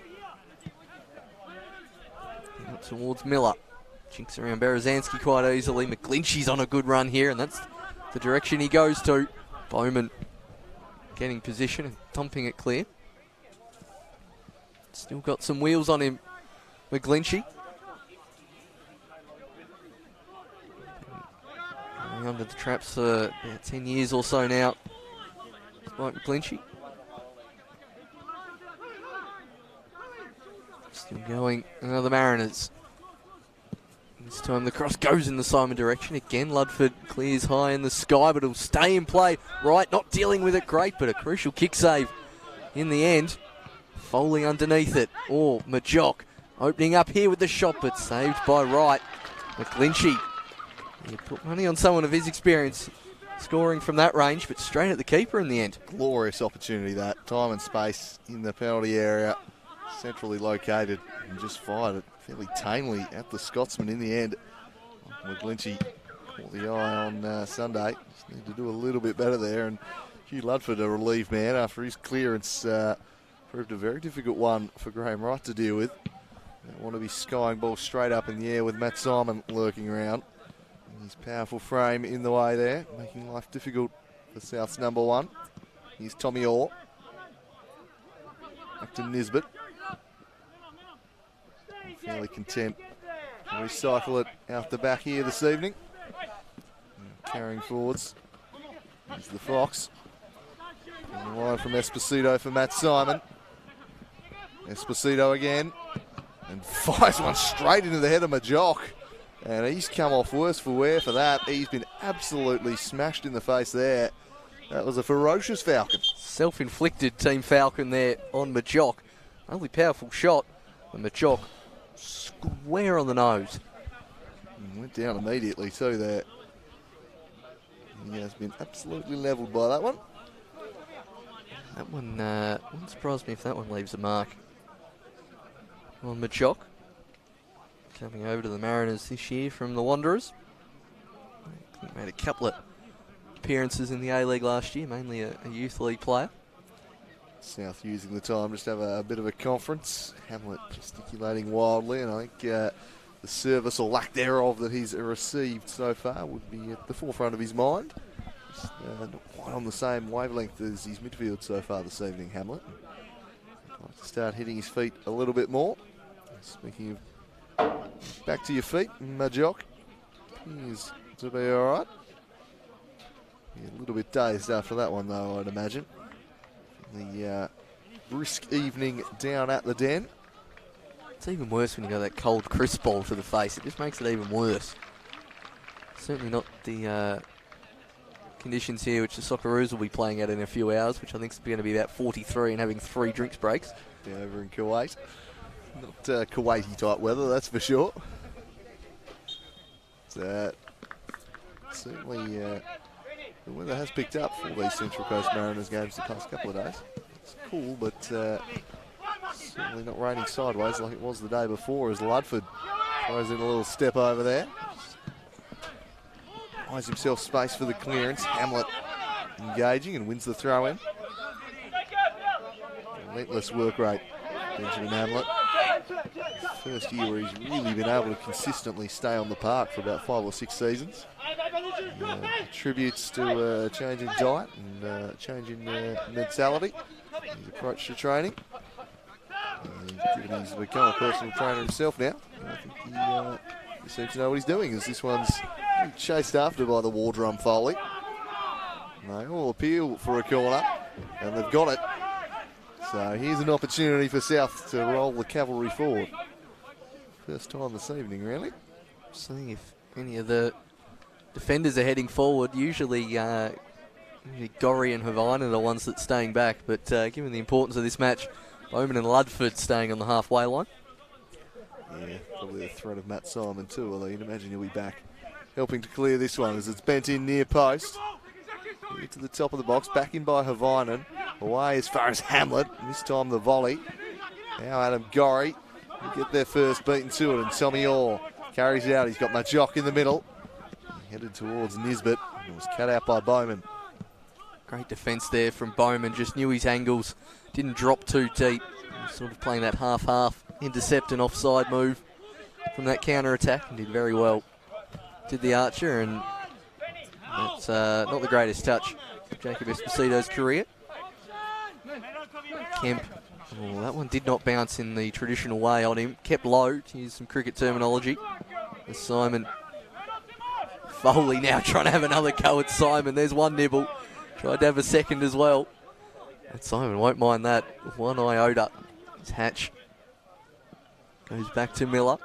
Up towards Miller. Chinks around Berezanski quite easily. McGlinchey's on a good run here, and that's the direction he goes to. Bowman getting position and thumping it clear. Still got some wheels on him, McGlinchey. Going under the traps for about 10 years or so now. Mike McGlinchey. Still going, another Mariners. This time the cross goes in the Simon direction. Again, Ludford clears high in the sky, but it'll stay in play. Wright not dealing with it great, but a crucial kick save in the end. Foley underneath it. Oh, Majock opening up here with the shot, but saved by Wright. McGlinchey. He put money on someone of his experience scoring from that range, but straight at the keeper in the end. Glorious opportunity that. Time and space in the penalty area. Centrally located and just fired it fairly tamely at the Scotsman in the end. McGlinchey caught the eye on Sunday. Just need to do a little bit better there. And Hugh Ludford, a relieved man after his clearance, proved a very difficult one for Graham Wright to deal with. They want to be skying balls straight up in the air with Matt Simon lurking around. His powerful frame in the way there, making life difficult for South's number one. Here's Tommy Orr. Back to Nisbet. Fairly content to recycle it out the back here this evening. And carrying forwards is the Fox. And the line from Esposito for Matt Simon. Esposito again. And fires one straight into the head of Majock. And he's come off worse for wear for that. He's been absolutely smashed in the face there. That was a ferocious Falcon. Self-inflicted Team Falcon there on Majock. Only powerful shot. And Majock square on the nose. Went down immediately too there. He has been absolutely levelled by that one. That one wouldn't surprise me if that one leaves a mark on Majock. Coming over to the Mariners this year from the Wanderers. He made a couple of appearances in the A-League last year, mainly a youth league player. South using the time just to have a bit of a conference. Hamlet gesticulating wildly, and I think the service or lack thereof that he's received so far would be at the forefront of his mind. Just, not quite on the same wavelength as his midfield so far this evening, Hamlet. I'd like to start hitting his feet a little bit more. Speaking of back to your feet, Majock appears to be all right. A little bit dazed after that one, though, I'd imagine. The brisk evening down at the Den. It's even worse when you got that cold crisp ball to the face. It just makes it even worse. Certainly not the conditions here which the Socceroos will be playing at in a few hours, which I think is going to be about 43 and having 3 drinks breaks. Yeah, over in Kuwait. Not Kuwaiti type weather, that's for sure. Certainly the weather has picked up for these Central Coast Mariners games the past couple of days. It's cool, but certainly not raining sideways like it was the day before as Ludford throws in a little step over there. Buys himself space for the clearance. Hamlet engaging and wins the throw in. Relentless work rate, Benjamin Hamlet. First year where he's really been able to consistently stay on the park for about 5 or 6 seasons. Attributes to a change in diet and a change in mentality, his approach to training. Given he's become a personal trainer himself now, I think he seems to know what he's doing, as this one's chased after by the War Drum Foley. They all appeal for a corner, and they've got it. So here's an opportunity for South to roll the cavalry forward. First time this evening, really. Seeing if any of the defenders are heading forward. Usually Gorry and Havine are the ones that's staying back, but given the importance of this match, Bowman and Ludford staying on the halfway line. Yeah, probably the threat of Matt Simon too, although you'd imagine he'll be back helping to clear this one as it's bent in near post. Here to the top of the box, back in by Havainen. Away as far as Hamlet, this time the volley. Now Adam Gorry will get their first beaten to it, and Tommy Orr carries it out. He's got Majock in the middle. Headed towards Nisbet. It was cut out by Bowman. Great defence there from Bowman. Just knew his angles. Didn't drop too deep. Sort of playing that half-half intercept and offside move from that counter-attack and did very well. Did the Archer, and that's not the greatest touch of Jacob Esposito's career. Kemp, oh, that one did not bounce in the traditional way on him. Kept low, to use some cricket terminology. As Simon Foley now trying to have another go at Simon. There's one nibble. Tried to have a second as well. And Simon won't mind that. One iota. It's Hatch. Goes back to Miller.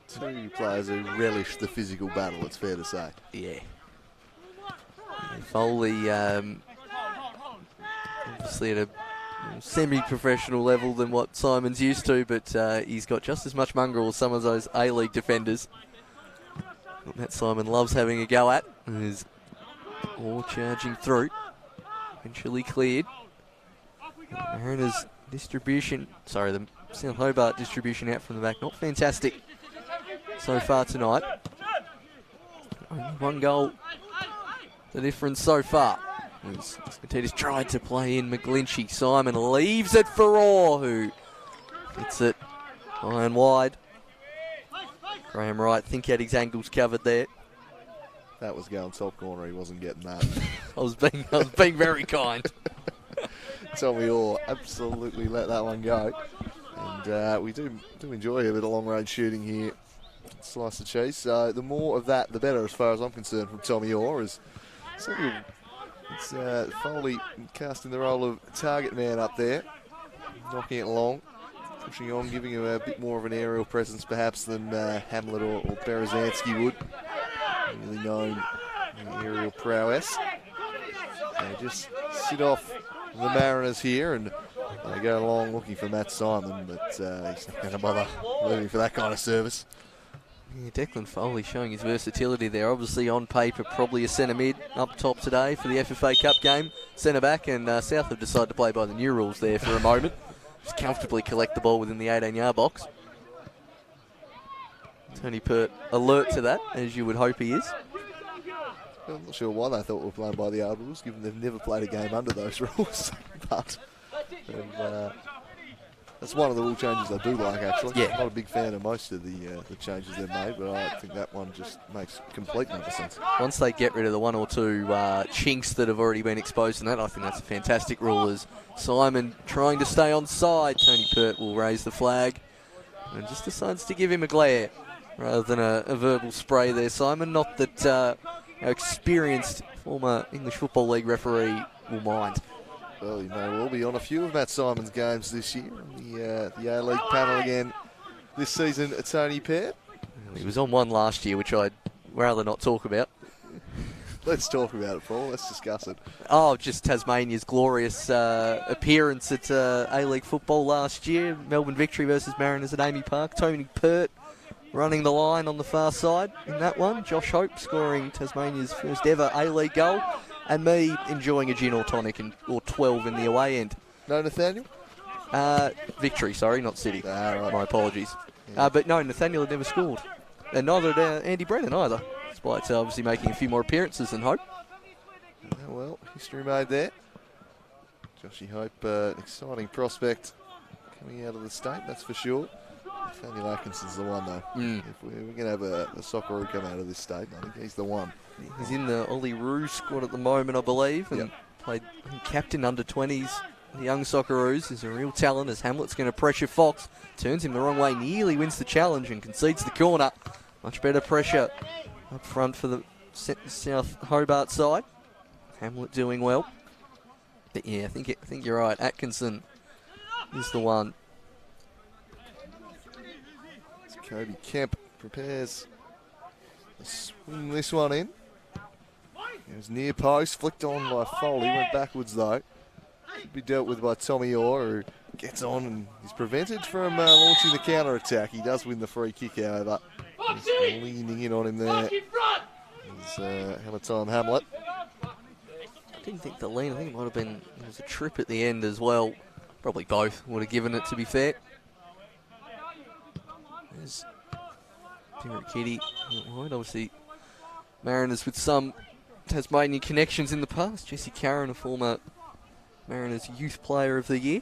Two players who relish the physical battle, it's fair to say. Yeah. And Foley, obviously at a semi-professional level than what Simon's used to, but he's got just as much mongrel as some of those A-League defenders. That Simon loves having a go at. Is all charging through. Eventually cleared. Mariners distribution, sorry, the South Hobart distribution out from the back. Not fantastic so far tonight. Only one goal, the difference so far. Matita's tried to play in McGlinchey. Simon leaves it for Orr, who hits it high and wide. Graham Wright, think he had his angles covered there. That was going top corner, he wasn't getting that. I was being very kind. Tommy Orr absolutely let that one go. And we do enjoy a bit of long-range shooting here. Slice of cheese. So the more of that, the better, as far as I'm concerned, from Tommy Orr. It's Foley casting the role of target man up there, knocking it long, pushing on, giving him a bit more of an aerial presence perhaps than Hamlet or Berezanski would. Really known in aerial prowess. They just sit off the Mariners here, and they go along looking for Matt Simon, but he's not going to bother leaving for that kind of service. Yeah, Declan Foley showing his versatility there. Obviously on paper, probably a centre mid up top today for the FFA Cup game. Centre back, and South have decided to play by the new rules there for a moment. Just comfortably collect the ball within the 18-yard box. Tony Pert alert to that, as you would hope he is. I'm not sure why they thought we were playing by the old rules, given they've never played a game under those rules. But that's one of the rule changes I do like, actually. Yeah. I'm not a big fan of most of the changes they've made, but I think that one just makes complete nonsense. Once they get rid of the one or two chinks that have already been exposed in that, I think that's a fantastic rule. As Simon trying to stay on side, Tony Pert will raise the flag and just decides to give him a glare rather than a verbal spray there, Simon. Not that our experienced former English Football League referee will mind. Well, he may well be on a few of Matt Simon's games this year. The A-League panel again this season, Tony Pert. He was on one last year, which I'd rather not talk about. Let's talk about it, Paul. Let's discuss it. Oh, just Tasmania's glorious appearance at A-League football last year. Melbourne victory versus Mariners at Amy Park. Tony Pert running the line on the far side in that one. Josh Hope scoring Tasmania's first ever A-League goal. And me enjoying a gin or tonic or 12 in the away end. No Nathaniel? Victory, sorry, not City. Right. My apologies. Yeah. But no, Nathaniel had never scored. And neither had Andy Brennan either, despite obviously making a few more appearances than Hope. Well, history made there. Joshy Hope, an exciting prospect coming out of the state, that's for sure. Nathaniel Atkinson's the one, though. If we're going to have a Socceroo come out of this state, I think he's the one. He's in the Ollie Roo squad at the moment, I believe, and played captain under 20s. The young Socceroos is a real talent as Hamlet's going to pressure Fox. Turns him the wrong way, nearly wins the challenge and concedes the corner. Much better pressure up front for the South Hobart side. Hamlet doing well. But yeah, I think you're right. Atkinson is the one. Kobe Kemp prepares to swing this one in. It was near post, flicked on by Foley, went backwards though. be dealt with by Tommy Orr, who gets on and is prevented from launching the counter-attack. He does win the free kick, however. He's leaning in on him there. He's Hammer-Time Hamlet. I didn't think the lean. I think it might have been, there was a trip at the end as well. Probably both would have given it, to be fair. There's Kitty. Obviously, Mariners with some Tasmanian connections in the past. Jesse Carron, a former Mariners Youth Player of the Year.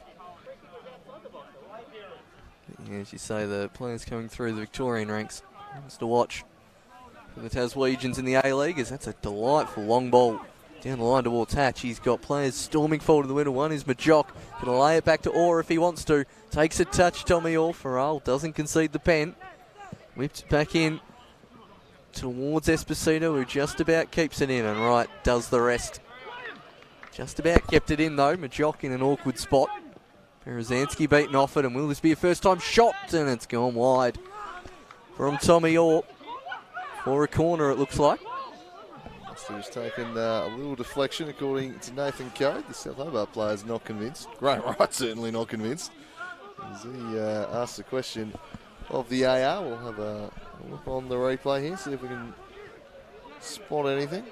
But yeah, as you say, the players coming through the Victorian ranks. Nice to watch from the Taswegians in the A-League, as that's a delightful long ball down the line towards Hatch. He's got players storming forward to the winner. One is Majock. Going to lay it back to Orr if he wants to. Takes a touch, Tommy Orr. Farrell doesn't concede the pen. Whips it back in towards Esposito, who just about keeps it in, and Wright does the rest. Just about kept it in, though. Majock in an awkward spot. Berezanski beaten off it, and will this be a first-time shot? And it's gone wide from Tommy Orr for a corner, it looks like. He's taken a little deflection, according to Nathan Code. The South Hobart player's not convinced. Graham Wright certainly not convinced. As he asks the question of the AR, we'll have a look on the replay here, see if we can spot anything.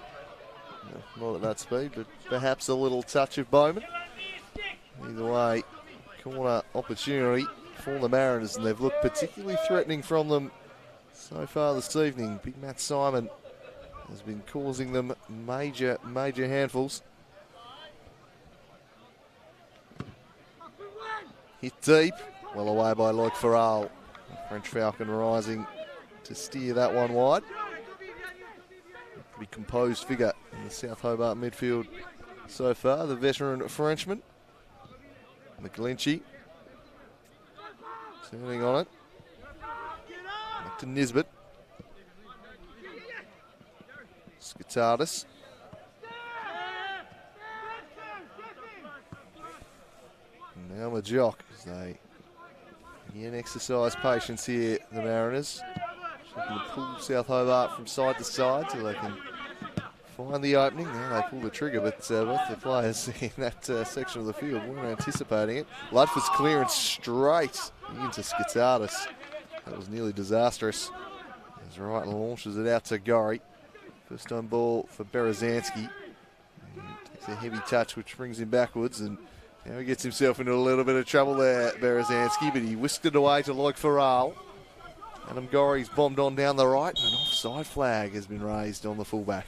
No, not at that speed, but perhaps a little touch of Bowman. Either way, corner opportunity for the Mariners, and they've looked particularly threatening from them so far this evening. Big Matt Simon has been causing them major handfuls. Hit deep, well away by Loic Farrell. French Falcon rising to steer that one wide. A pretty composed figure in the South Hobart midfield so far, the veteran Frenchman. McGlinchey turning on it. Back to Nisbet. Skitardis. Now Majock, as they again exercise patience here, the Mariners. Looking to pull South Hobart from side to side so they can find the opening. Now they pull the trigger, but both the players in that section of the field weren't anticipating it. Ludford's clearance straight into Skitardis. That was nearly disastrous. As Wright launches it out to Gorry. First time ball for Berezanski. Takes a heavy touch, which brings him backwards, and now he gets himself into a little bit of trouble there, Berezanski, but he whisked it away to Loic Farrell. Adam Gorry's bombed on down the right, and an offside flag has been raised on the fullback.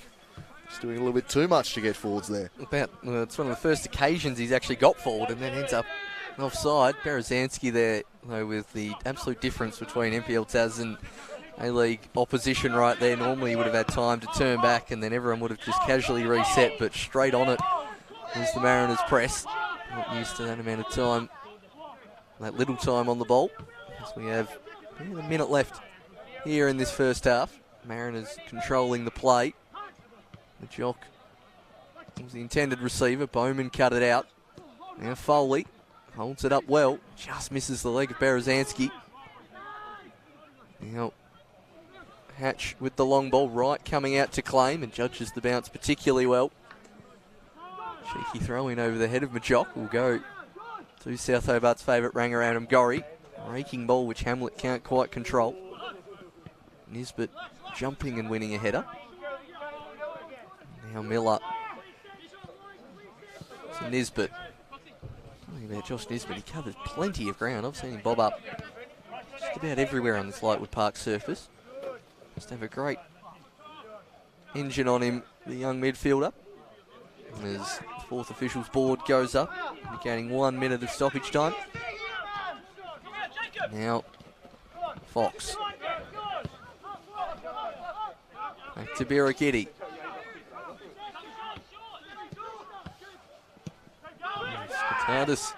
Just doing a little bit too much to get forwards there. It's one of the first occasions he's actually got forward and then ends up offside. Berezanski there, though, with the absolute difference between NPL Taz and A-League opposition right there. Normally he would have had time to turn back and then everyone would have just casually reset, but straight on it was the Mariners press. Not used to that amount of time, that little time on the ball. As we have a minute left here in this first half. Mariners controlling the play. The Jock was the intended receiver. Bowman cut it out. Now Foley holds it up well. Just misses the leg of Berezanski. Now Hatch with the long ball. Wright coming out to claim and judges the bounce particularly well. Cheeky throw in over the head of Majock will go to South Hobart's favourite ranger, Adam Gorry. Raking ball which Hamlet can't quite control. Nisbet jumping and winning a header. Now Miller. So Nisbet. Talking about Josh Nisbet, he covers plenty of ground. I've seen him bob up just about everywhere on this Lightwood Park surface. Just have a great engine on him, the young midfielder. And as the fourth officials board goes up, indicating 1 minute of stoppage time. Now, Fox. Back to Birikiti. Skitardis.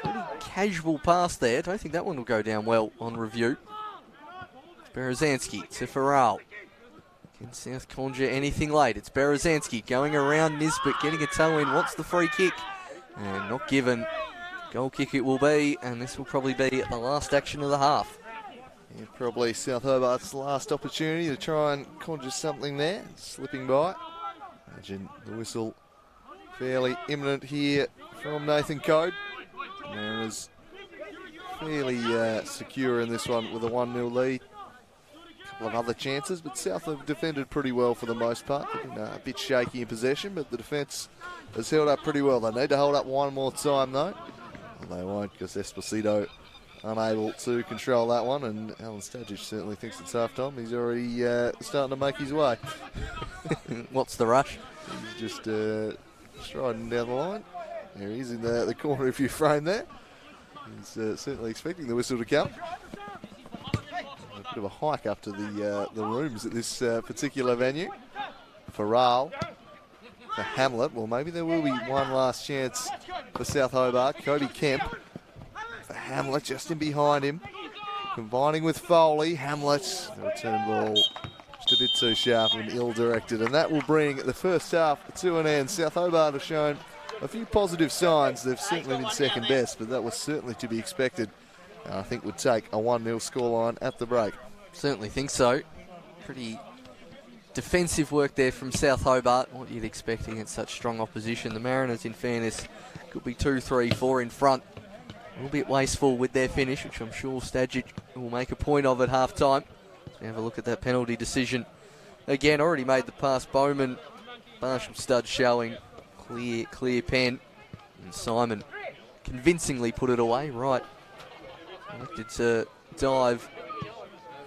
Pretty casual pass there. Don't think that one will go down well on review. Berezanski to Farrell. Can South conjure anything late? It's Berezanski going around Nisbet, getting a toe in, wants the free kick. And not given. Goal kick it will be, and this will probably be the last action of the half. Yeah, probably South Hobart's last opportunity to try and conjure something there. Slipping by. Imagine the whistle fairly imminent here from Nathan Code. Mariners fairly secure in this one with a 1-0 lead. A couple of other chances, but South have defended pretty well for the most part. They've been a bit shaky in possession, but the defence has held up pretty well. They need to hold up one more time though. And they won't, because Esposito unable to control that one, and Alan Stajic certainly thinks it's half time. He's already starting to make his way. What's the rush? He's just striding down the line. There he is in the corner if you frame there. He's certainly expecting the whistle to come. A bit of a hike up to the rooms at this particular venue. Farrell for Hamlet. Well, maybe there will be one last chance for South Hobart. Kobe Kemp for Hamlet, just in behind him. Combining with Foley. Hamlet, the return ball just a bit too sharp and ill-directed. And that will bring the first half to an end. South Hobart have shown a few positive signs. They've certainly been second best, but that was certainly to be expected. And I think would take a 1-0 scoreline at the break. Certainly think so. Pretty defensive work there from South Hobart. What you'd expect against such strong opposition. The Mariners, in fairness, could be 2, 3, 4 in front. A little bit wasteful with their finish, which I'm sure Stajic will make a point of at half-time. So have a look at that penalty decision. Again, already made the pass. Bowman, Marshall Stud showing clear pen. And Simon convincingly put it away. Right. Elected to dive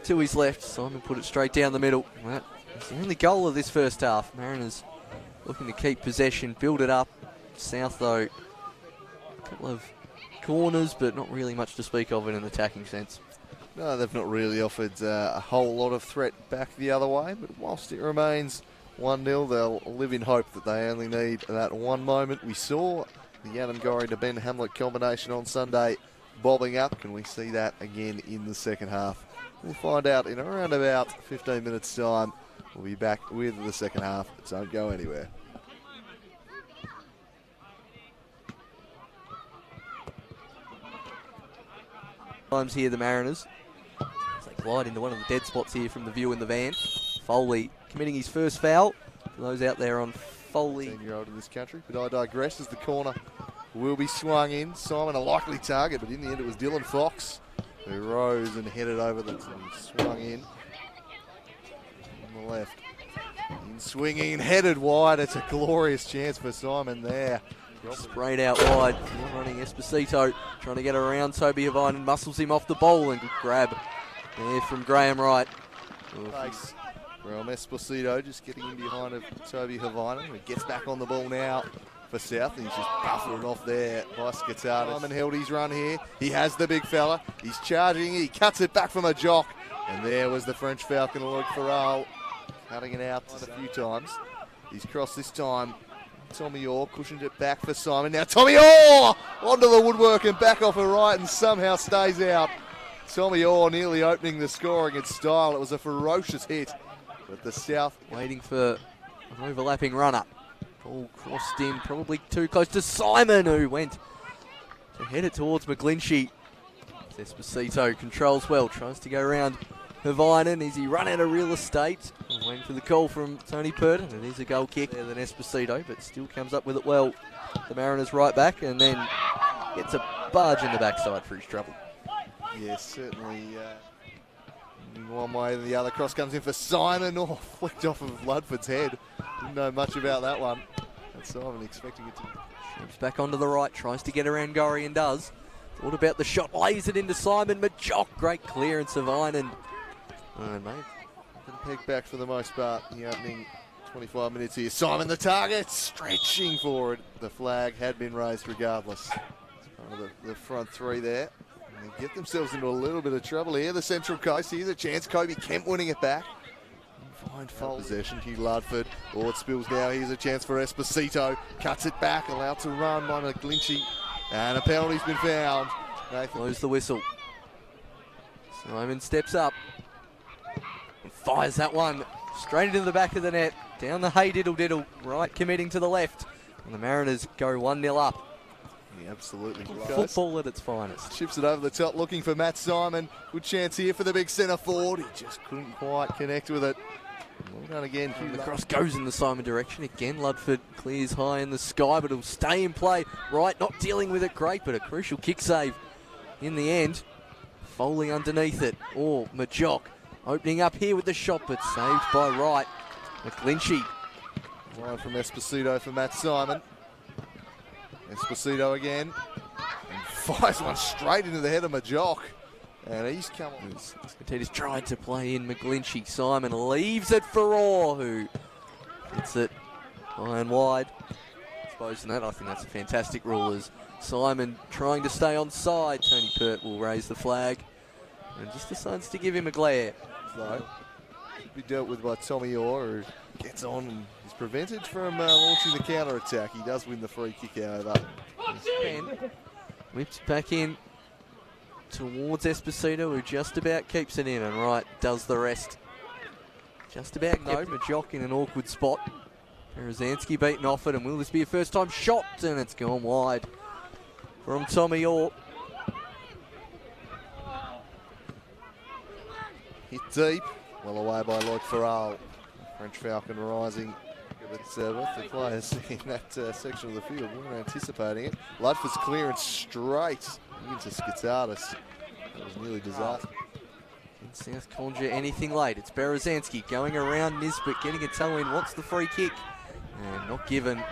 to his left. Simon put it straight down the middle. That is the only goal of this first half. Mariners looking to keep possession, build it up. South, though, a couple of corners, but not really much to speak of in an attacking sense. No, they've not really offered a whole lot of threat back the other way, but whilst it remains 1-0, they'll live in hope that they only need that one moment. We saw the Yanangori to Ben Hamlet combination on Sunday bobbing up. Can we see that again in the second half? We'll find out in around about 15 minutes time. We'll be back with the second half. Don't go anywhere. Times here, the Mariners. As they glide into one of the dead spots here from the view in the van. Foley committing his first foul. For those out there on Foley. 10-year-old in this country, but I digress as the corner will be swung in. Simon a likely target, but in the end it was Dylan Fox who rose and headed over the swung in. On the left. In swinging, headed wide. It's a glorious chance for Simon there. Sprayed out wide. Running Esposito, trying to get around Toby Havine and muscles him off the ball, and good grab there from Graham Wright. Face from Esposito, just getting in behind of Toby Havine. He gets back on the ball now for South, and he's just buffering off there by Scatardis. Simon held his run here. He has the big fella. He's charging. He cuts it back from a jock. And there was the French Falcon, Lloyd Farrell, cutting it out a few times. He's crossed this time. Tommy Orr cushioned it back for Simon. Now Tommy Orr onto the woodwork and back off her right and somehow stays out. Tommy Orr nearly opening the scoring in style. It was a ferocious hit. But the South waiting for an overlapping runner. Ball crossed in, probably too close to Simon, who went to head it towards McGlinchey. Esposito controls well, tries to go around Havinen. Is he run out of real estate? Waiting for the call from Tony Purden. It is a goal kick there than Esposito, but still comes up with it well. The Mariners right back, and then gets a barge in the backside for his trouble. Yes, certainly. One way or the other. Cross comes in for Simon. Oh, flicked off of Ludford's head. Didn't know much about that one. And Simon expecting it to. Shrimps back onto the right, tries to get around Gorry and does. What about the shot? Lays it into Simon Majock. Great clearance of Einan. Mate, peg back for the most part in the opening 25 minutes here. Simon the target, stretching forward. The flag had been raised regardless. It's part of the front three there. And they get themselves into a little bit of trouble here. The Central Coast, here's a chance. Kobe Kemp winning it back. Fine foul possession. Hugh Ludford. Oh, it spills now. Here's a chance for Esposito. Cuts it back, allowed to run by McGlinchey. And a penalty's been found. Nathan blows the whistle. Simon steps up. And fires that one straight into the back of the net. Down the hay diddle diddle. Right committing to the left. And the Mariners go 1-0 up. Yeah, absolutely. Football at its finest. Chips it over the top, looking for Matt Simon. Good chance here for the big centre forward. He just couldn't quite connect with it. Well done again, Hugh. The cross goes in the Simon direction. Again, Ludford clears high in the sky, but it'll stay in play. Right, not dealing with it great, but a crucial kick save in the end. Foley underneath it. Oh, Majock opening up here with the shot, but saved by Wright. McGlinchey. Line from Esposito for Matt Simon. Esposito again. And fires one straight into the head of Majock. And he's come on. He's tried to play in McGlinchey. Simon leaves it for Orr, who hits it high and wide. Exposing that, I think that's a fantastic rule. As Simon trying to stay on side. Tony Pert will raise the flag and just decides to give him a glare. So, should be dealt with by Tommy Orr, who gets on and is prevented from launching the counter-attack. He does win the free kick out of that. Ben whips back in towards Esposito, who just about keeps it in, and Wright does the rest. Just about though, Majock in an awkward spot. Berezanski beaten off it, and will this be a first time shot? And it's gone wide from Tommy Orr. Hit deep, well away by Lloyd Farrell. French Falcon rising. But both the players in that section of the field weren't anticipating it. Ludford's clearance straight into Skitardis. That was nearly disaster. Can South conjure anything late? It's Berezanski going around Nisbet, getting a toe in, wants the free kick, and not given.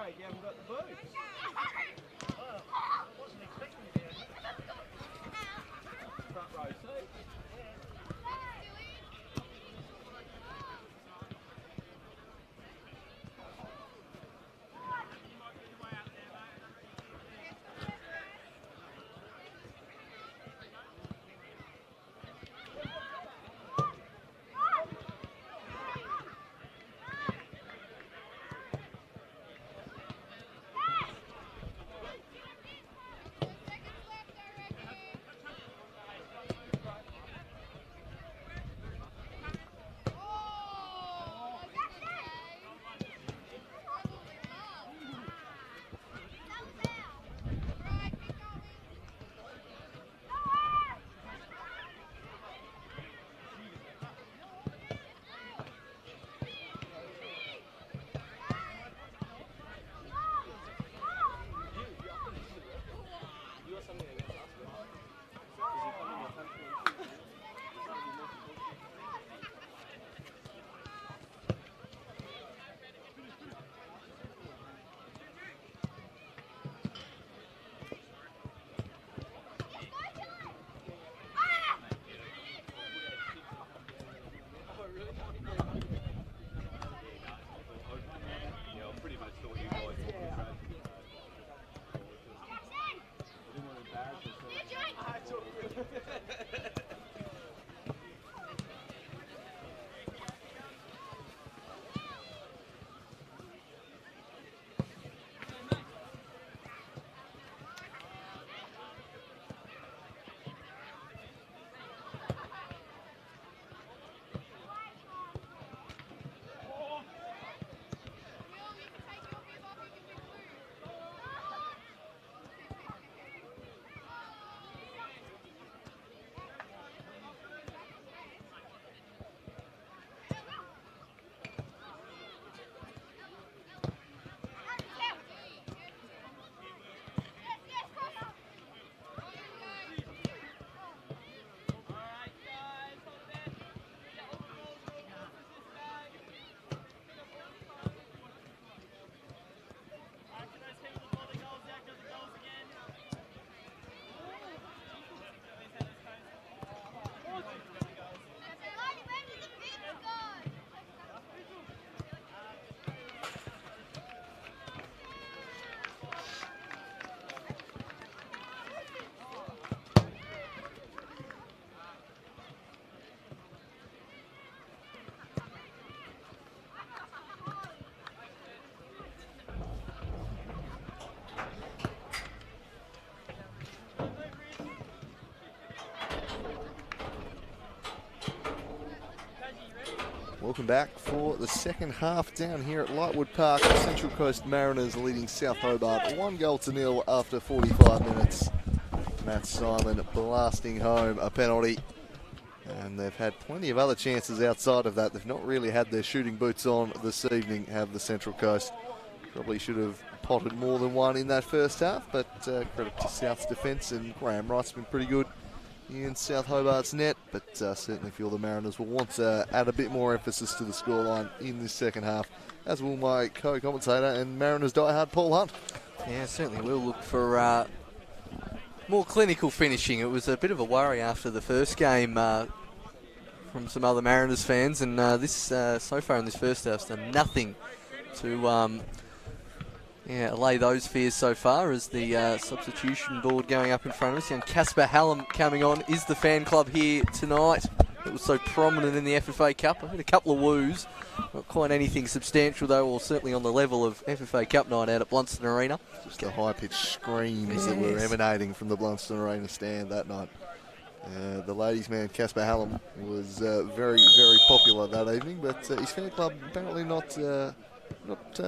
Craig, you haven't got the boots. Front row seat. Welcome back for the second half down here at Lightwood Park. The Central Coast Mariners leading South Hobart 1-0 after 45 minutes. Matt Simon blasting home a penalty. And they've had plenty of other chances outside of that. They've not really had their shooting boots on this evening, have the Central Coast. Probably should have potted more than one in that first half, but credit to South's defence, and Graham Wright's been pretty good in South Hobart's net, but certainly feel the Mariners will want to add a bit more emphasis to the scoreline in this second half, as will my co-commentator and Mariners diehard Paul Hunt. Yeah, certainly we'll look for more clinical finishing. It was a bit of a worry after the first game from some other Mariners fans, and this so far in this first half has done nothing to allay those fears so far, as the substitution board going up in front of us. And Casper Hallam coming on is the fan club here tonight. It was so prominent in the FFA Cup. I had a couple of woos, not quite anything substantial though, or certainly on the level of FFA Cup night out at Blunston Arena. Just the high-pitched screams that were emanating from the Blunston Arena stand that night. The ladies' man Casper Hallam was very, very popular that evening, but his fan club apparently not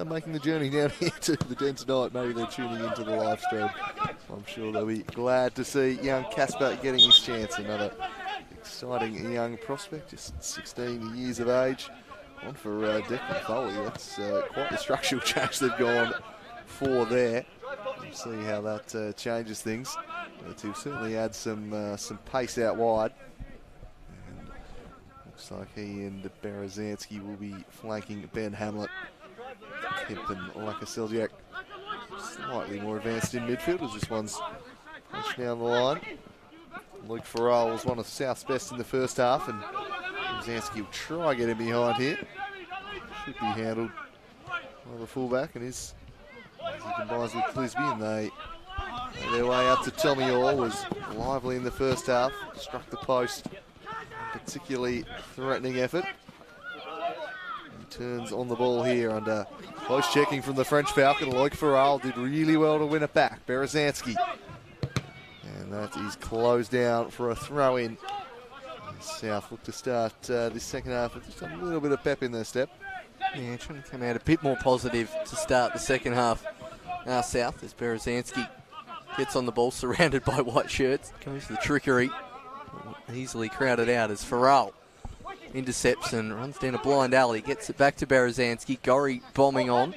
making the journey down here to the den tonight. Maybe they're tuning into the live stream. I'm sure they'll be glad to see young Casper getting his chance. Another exciting young prospect, just 16 years of age. On for Declan Foley. That's quite the structural change they've gone for there. We'll see how that changes things. But he'll certainly add some pace out wide. And looks like he and Berezanski will be flanking Ben Hamlet. Kemp and Lakaseljiak slightly more advanced in midfield as this one's pushed down the line. Luke Farrell was one of South's best in the first half, and Zansky will try getting behind here. Should be handled by the fullback, and as he combines with Clisby, and they make their way up to Tommy Orr. Was lively in the first half, struck the post, particularly threatening effort. He turns on the ball here under close checking from the French Falcon. Luke Farrell did really well to win it back. Berezanski. And that is closed down for a throw-in. South look to start this second half with just a little bit of pep in their step. Yeah, trying to come out a bit more positive to start the second half. South as Berezanski gets on the ball, surrounded by white shirts. Goes the trickery. Easily crowded out as Farrell intercepts and runs down a blind alley. Gets it back to Berezanski. Gorry bombing on.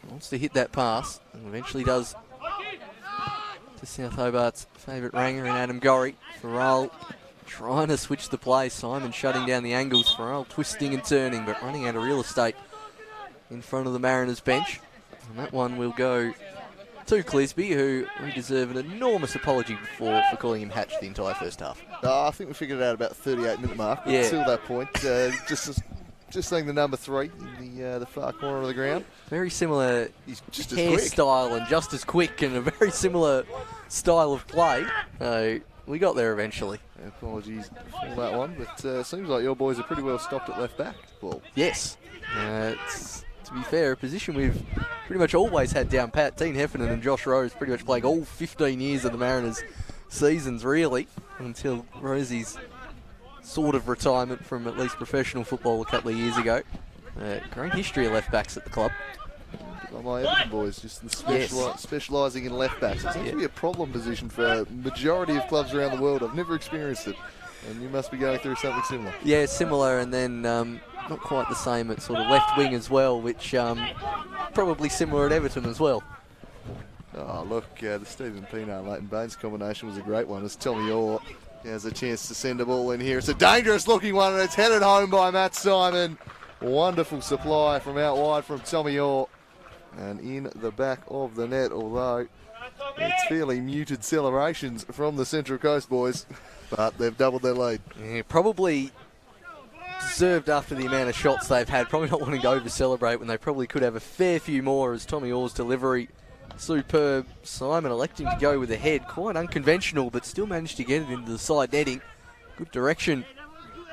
Wants to hit that pass and eventually does to South Hobart's favourite ranger in Adam Gorry. Farrell trying to switch the play. Simon shutting down the angles. Farrell twisting and turning, but running out of real estate in front of the Mariners bench. And that one will go to Clisby, who we deserve an enormous apology for calling him Hatch the entire first half. I think we figured it out about the 38-minute mark. But until that point, just saying the number 3 in the far corner of the ground. Very similar just hairstyle and just as quick, and a very similar style of play. We got there eventually. Apologies for that one, but seems like your boys are pretty well stocked at left back. Well, yes. It's, to be fair, a position we've pretty much always had down pat. Dean Heffernan and Josh Rose pretty much playing all 15 years of the Mariners seasons, really, until Rosie's sort of retirement from at least professional football a couple of years ago. Great history of left backs at the club. Well, my Everton boys just specialising in left backs. It seems to be a problem position for a majority of clubs around the world. I've never experienced it, and you must be going through something similar. Yeah, similar, and then not quite the same at sort of left wing as well, which probably similar at Everton as well. Oh, look, the Stephen Pino and Leighton Baines combination was a great one as Tommy Orr has a chance to send a ball in here. It's a dangerous looking one, and it's headed home by Matt Simon. Wonderful supply from out wide from Tommy Orr. And in the back of the net, although it's fairly muted celebrations from the Central Coast boys, but they've doubled their lead. Yeah, probably deserved after the amount of shots they've had. Probably not wanting to over-celebrate when they probably could have a fair few more, as Tommy Orr's delivery superb. Simon electing to go with the head. Quite unconventional, but still managed to get it into the side netting. Good direction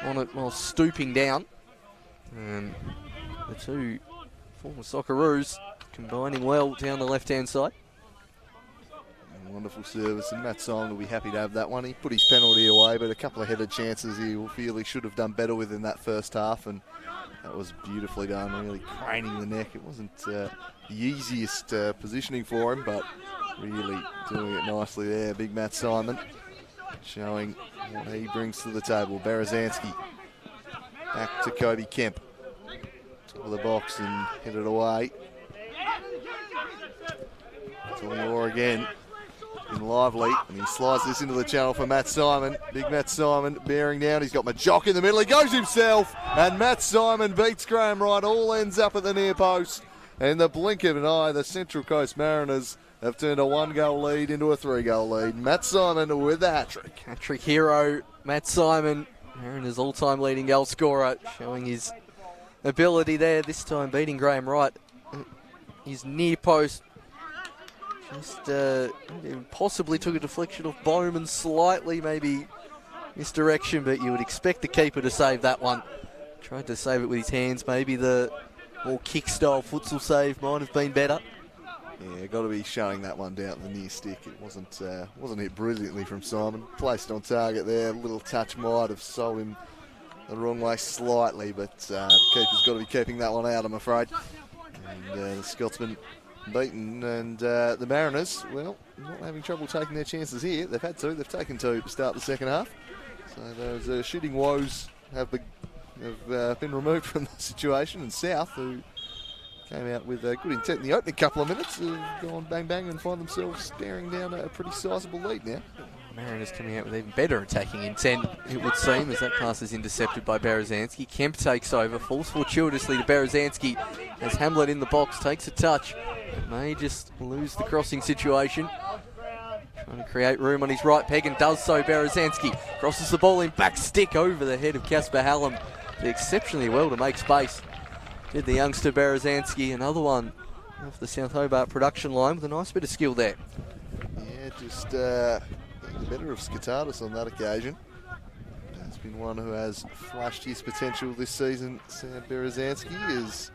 on it while stooping down. And the two former Socceroos combining well down the left-hand side. Wonderful service, and Matt Simon will be happy to have that one. He put his penalty away, but a couple of headed chances he will feel he should have done better with in that first half, and that was beautifully done, really craning the neck. It wasn't the easiest positioning for him, but really doing it nicely there. Big Matt Simon showing what he brings to the table. Berezanski back to Kobe Kemp. Top of the box and hit it away. Tommy Orr again. In lively, and he slides this into the channel for Matt Simon. Big Matt Simon bearing down. He's got Majock in the middle. He goes himself, and Matt Simon beats Graham Wright. All ends up at the near post. In the blink of an eye, the Central Coast Mariners have turned a 1-goal lead into a 3-goal lead. Matt Simon with the hat-trick. Hat-trick hero, Matt Simon, Mariners all-time leading goal scorer, showing his ability there. This time beating Graham Wright. His near post. Just possibly took a deflection off Bowman, slightly maybe misdirection, but you would expect the keeper to save that one. Tried to save it with his hands. Maybe the more kick-style futsal save might have been better. Yeah, got to be showing that one down the near stick. It wasn't hit brilliantly from Simon. Placed on target there. A little touch might have sold him the wrong way slightly, but the keeper's got to be keeping that one out, I'm afraid. And the Scotsman beaten, and the Mariners, well, not having trouble taking their chances here. They've had to. They've taken two to start the second half. So those shooting woes have been removed from the situation, and South, who came out with good intent in the opening couple of minutes, have gone bang bang and find themselves staring down a pretty sizable lead now. Mariners coming out with even better attacking intent, it would seem, as that pass is intercepted by Berezanski. Kemp takes over, falls fortuitously to Berezanski as Hamlet in the box takes a touch. May just lose the crossing situation. Trying to create room on his right peg and does so. Berezanski crosses the ball in back stick over the head of Casper Hallam. Did exceptionally well to make space. Did the youngster Berezanski, another one off the South Hobart production line with a nice bit of skill there. Yeah, just better of Skitardis on that occasion. Has been one who has flashed his potential this season. Sam Berezanski is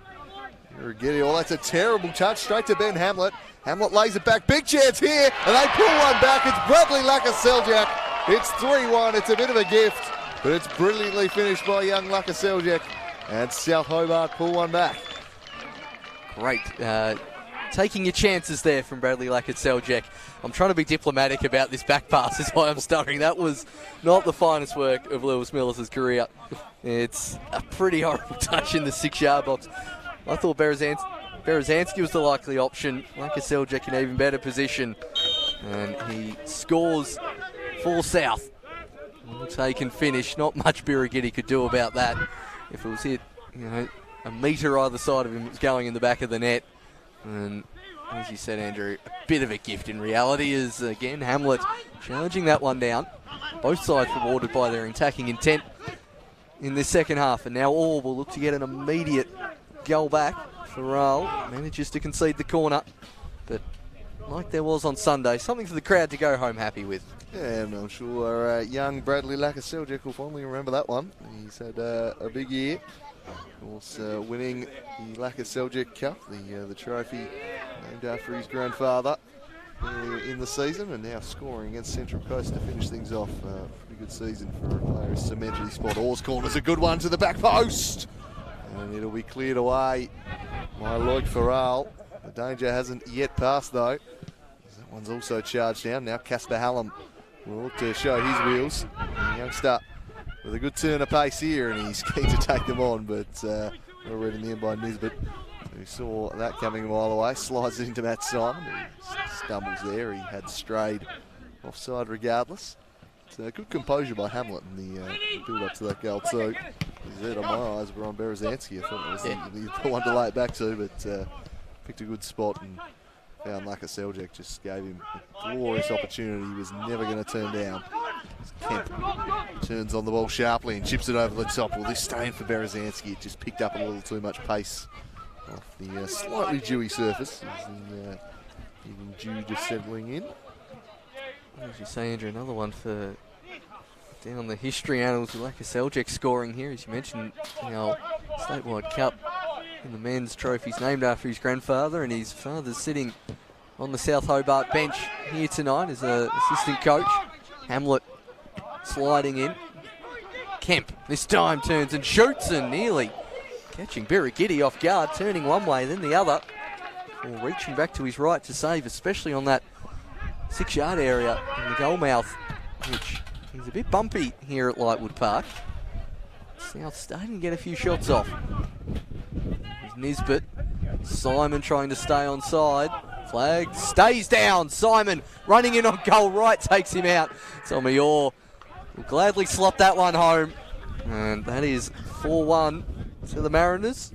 Uraghetti. Oh, that's a terrible touch straight to Ben Hamlet. Hamlet lays it back. Big chance here, and they pull one back. It's Bradley Lakaseljak. It's 3-1. It's a bit of a gift, but it's brilliantly finished by young Lakaseljak. And South Hobart pull one back. Great. Taking your chances there from Bradley Lakaseljak. I'm trying to be diplomatic about this back pass, is why I'm stuttering. That was not the finest work of Lewis Miller's career. It's a pretty horrible touch in the 6-yard box. I thought Berezanski was the likely option. Lakaseljak in an even better position. And he scores for South. Well taken finish. Not much Birighitti could do about that. If it was hit, a metre either side of him, it was going in the back of the net. And as you said, Andrew, a bit of a gift in reality is, again, Hamlet charging that one down. Both sides rewarded by their attacking intent in this second half. And now Orr will look to get an immediate goal back. Farrell manages to concede the corner. But like there was on Sunday, something for the crowd to go home happy with. Yeah, and I'm sure young Bradley Lakaseljak will fondly remember that one. He's had a big year. Of course, winning the Lakaseljak Cup, the trophy named after his grandfather earlier in the season, and now scoring against Central Coast to finish things off. Pretty good season for a player who's cemented his spot. Orr's corner's a good one to the back post, and it'll be cleared away by Lloyd Farrell. The danger hasn't yet passed though. That one's also charged down. Now Casper Hallam will look to show his wheels. The youngster with a good turn of pace here, and he's keen to take them on, but well read in the end by Nisbet, who saw that coming a mile away. Slides it into Matt Simon, who stumbles there. He had strayed offside regardless. So good composure by Hamlet in the build-up to that goal too. He's out on my eyes, but on Berezanski, I thought it was the one to lay it back to, but picked a good spot and found Lakaseljak, just gave him a glorious opportunity he was never going to turn down. Kemp turns on the ball sharply and chips it over the top. Well, this staying for Berezanski. It just picked up a little too much pace off the slightly dewy surface. As the even dew just settling in. As you say, Andrew, another one for down the history annals with Lakaseljak scoring here. As you mentioned, the statewide cup in the men's trophies named after his grandfather, and his father's sitting on the South Hobart bench here tonight as an assistant coach. Hamlet sliding in. Kemp this time turns and shoots, and nearly catching Birighitti off guard, turning one way then the other, or reaching back to his right to save, especially on that 6-yard area in the goal mouth, which is a bit bumpy here at Lightwood Park. South starting to get a few shots off. There's Nisbet. Simon trying to stay on side. Flag stays down. Simon running in on goal right, takes him out. Tommy Orr will gladly slot that one home. And that is 4-1 to the Mariners.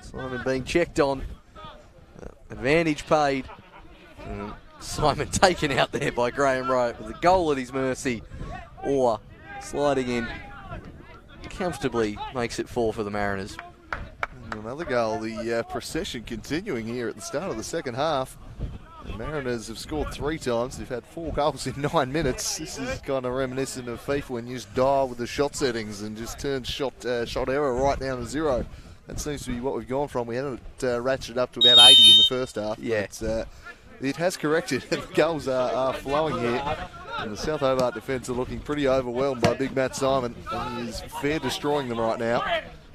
Simon being checked on. Advantage paid. Simon taken out there by Graham Rowe with a goal at his mercy. Orr sliding in comfortably, makes it 4 for the Mariners. And another goal, the procession continuing here at the start of the second half. The Mariners have scored 3 times. They've had 4 goals in 9 minutes. This is kind of reminiscent of FIFA when you just dial with the shot settings and just turn shot error right down to 0. That seems to be what we've gone from. We haven't ratcheted up to about 80 in the first half. Yeah. But, it has corrected. The goals are flowing here. And the South Hobart defence are looking pretty overwhelmed by big Matt Simon. And he is fair destroying them right now.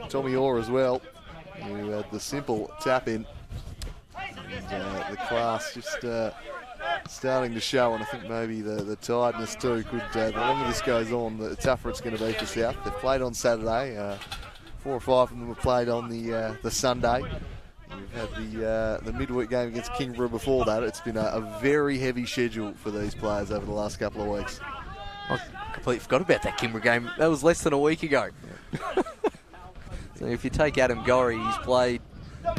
Tommy Orr as well, who had the simple tap in. And the class just starting to show, and I think maybe the tiredness too could, the longer this goes on, the tougher it's going to be for South. They've played on Saturday. 4 or 5 of them were played on the Sunday. We've had the midweek game against Kingborough before that. It's been a very heavy schedule for these players over the last couple of weeks. I completely forgot about that Kingborough game. That was less than a week ago. So if you take Adam Gorry, he's played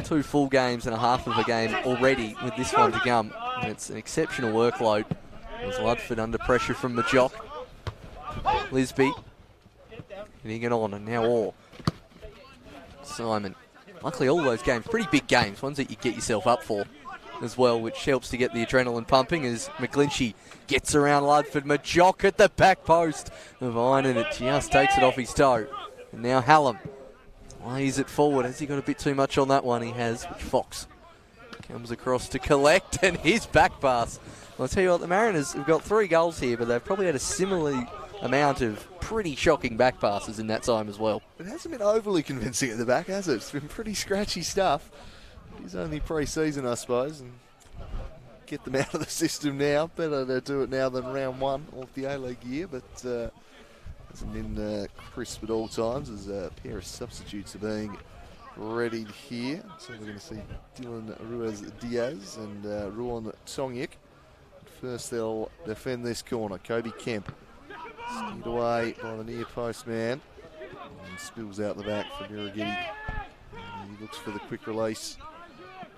2 full games and a half of a game already with this one to come. And it's an exceptional workload. There's Ludford under pressure from Majock. Lisby getting it on, and now Orr. Simon. Luckily all those games, pretty big games, ones that you get yourself up for as well, which helps to get the adrenaline pumping as McGlinchey gets around Ludford. Majock at the back post of Iron, and it just takes it off his toe. And now Hallam lays it forward. Has he got a bit too much on that one? He has, which Fox comes across to collect, and his back pass. I'll tell you what, the Mariners have got 3 goals here, but they've probably had a similar amount of pretty shocking back passes in that time as well. It hasn't been overly convincing at the back, has it? It's been pretty scratchy stuff. It's only pre-season, I suppose, and get them out of the system now. Better to do it now than round 1 of the A-League year, but hasn't been crisp at all times as a pair of substitutes are being readied here. So we're going to see Dylan Ruiz-Diaz and Ruan Tongyik. First they'll defend this corner. Kobe Kemp steered away by the near post man and spills out the back for Birighitti. He looks for the quick release.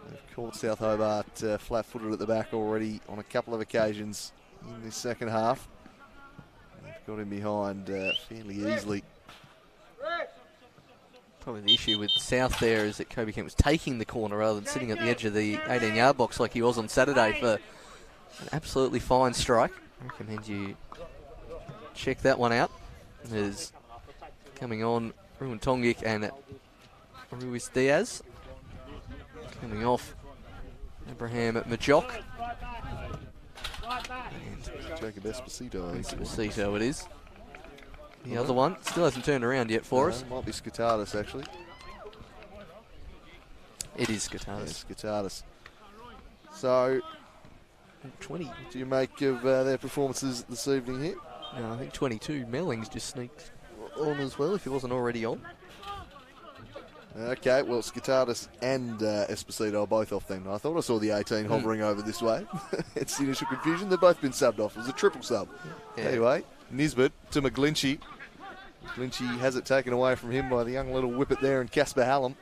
They've caught South Hobart flat-footed at the back already on a couple of occasions in this second half. They've got him behind fairly easily. Probably the issue with South there is that Kobe Kemp was taking the corner rather than sitting at the edge of the 18-yard box like he was on Saturday for an absolutely fine strike. I recommend you check that one out. There's coming on Ruan Tongyik and Ruiz Diaz. Coming off Abraham Majock. And Jacob Esposito. Esposito it is. The other one still hasn't turned around yet for us. Might be Skitardis actually. It is Skitardis. Yes, Skitardis. So, 20. do you make of their performances this evening here? No, I think 22. Mellings just sneaked on as well if he wasn't already on. Okay, well, Skitardis and Esposito are both off then. I thought I saw the 18 hovering over this way. It's the initial confusion. They've both been subbed off. It was a triple sub. Yeah. Anyway, Nisbet to McGlinchey. McGlinchey has it taken away from him by the young little whippet there and Casper Hallam.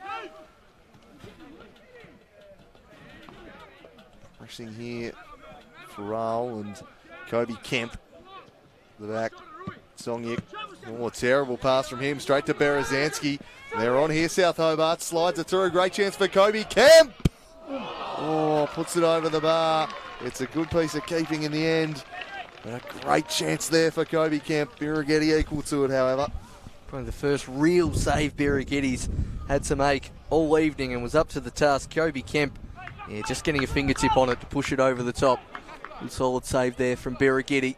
Rushing here, Farrell and Kobe Kemp. The back, Tongyik. Oh, terrible pass from him, straight to Berezanski. They're on here, South Hobart, slides it through, great chance for Kobe Kemp! Oh, puts it over the bar. It's a good piece of keeping in the end. But a great chance there for Kobe Kemp. Birighitti equal to it, however. Probably the first real save Birighitti's had to make all evening and was up to the task. Kobe Kemp, yeah, just getting a fingertip on it to push it over the top. Good solid save there from Birighitti.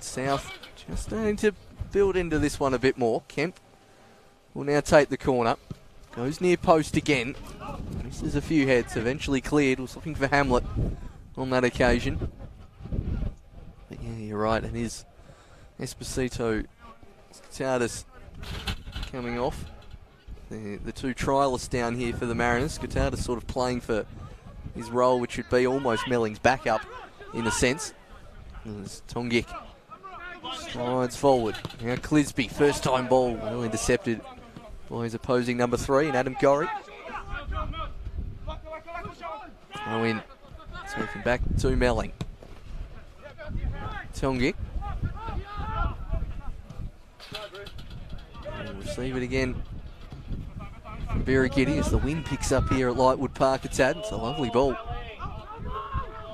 South just starting to build into this one a bit more. Kemp will now take the corner. Goes near post again. Misses a few heads. Eventually cleared. Was looking for Hamlet on that occasion. But yeah, you're right. It is Esposito, Skitardis coming off. The 2 trialists down here for the Mariners. Skitardis sort of playing for his role, which would be almost Melling's backup in a sense. As Tongyik strides forward. Now Clisby, first time ball, well intercepted by his opposing number 3, and Adam Gorry. Throw in, sweeping back to Melling. Tongyik. Receive it again from Birighitti as the wind picks up here at Lightwood Park. It's a lovely ball.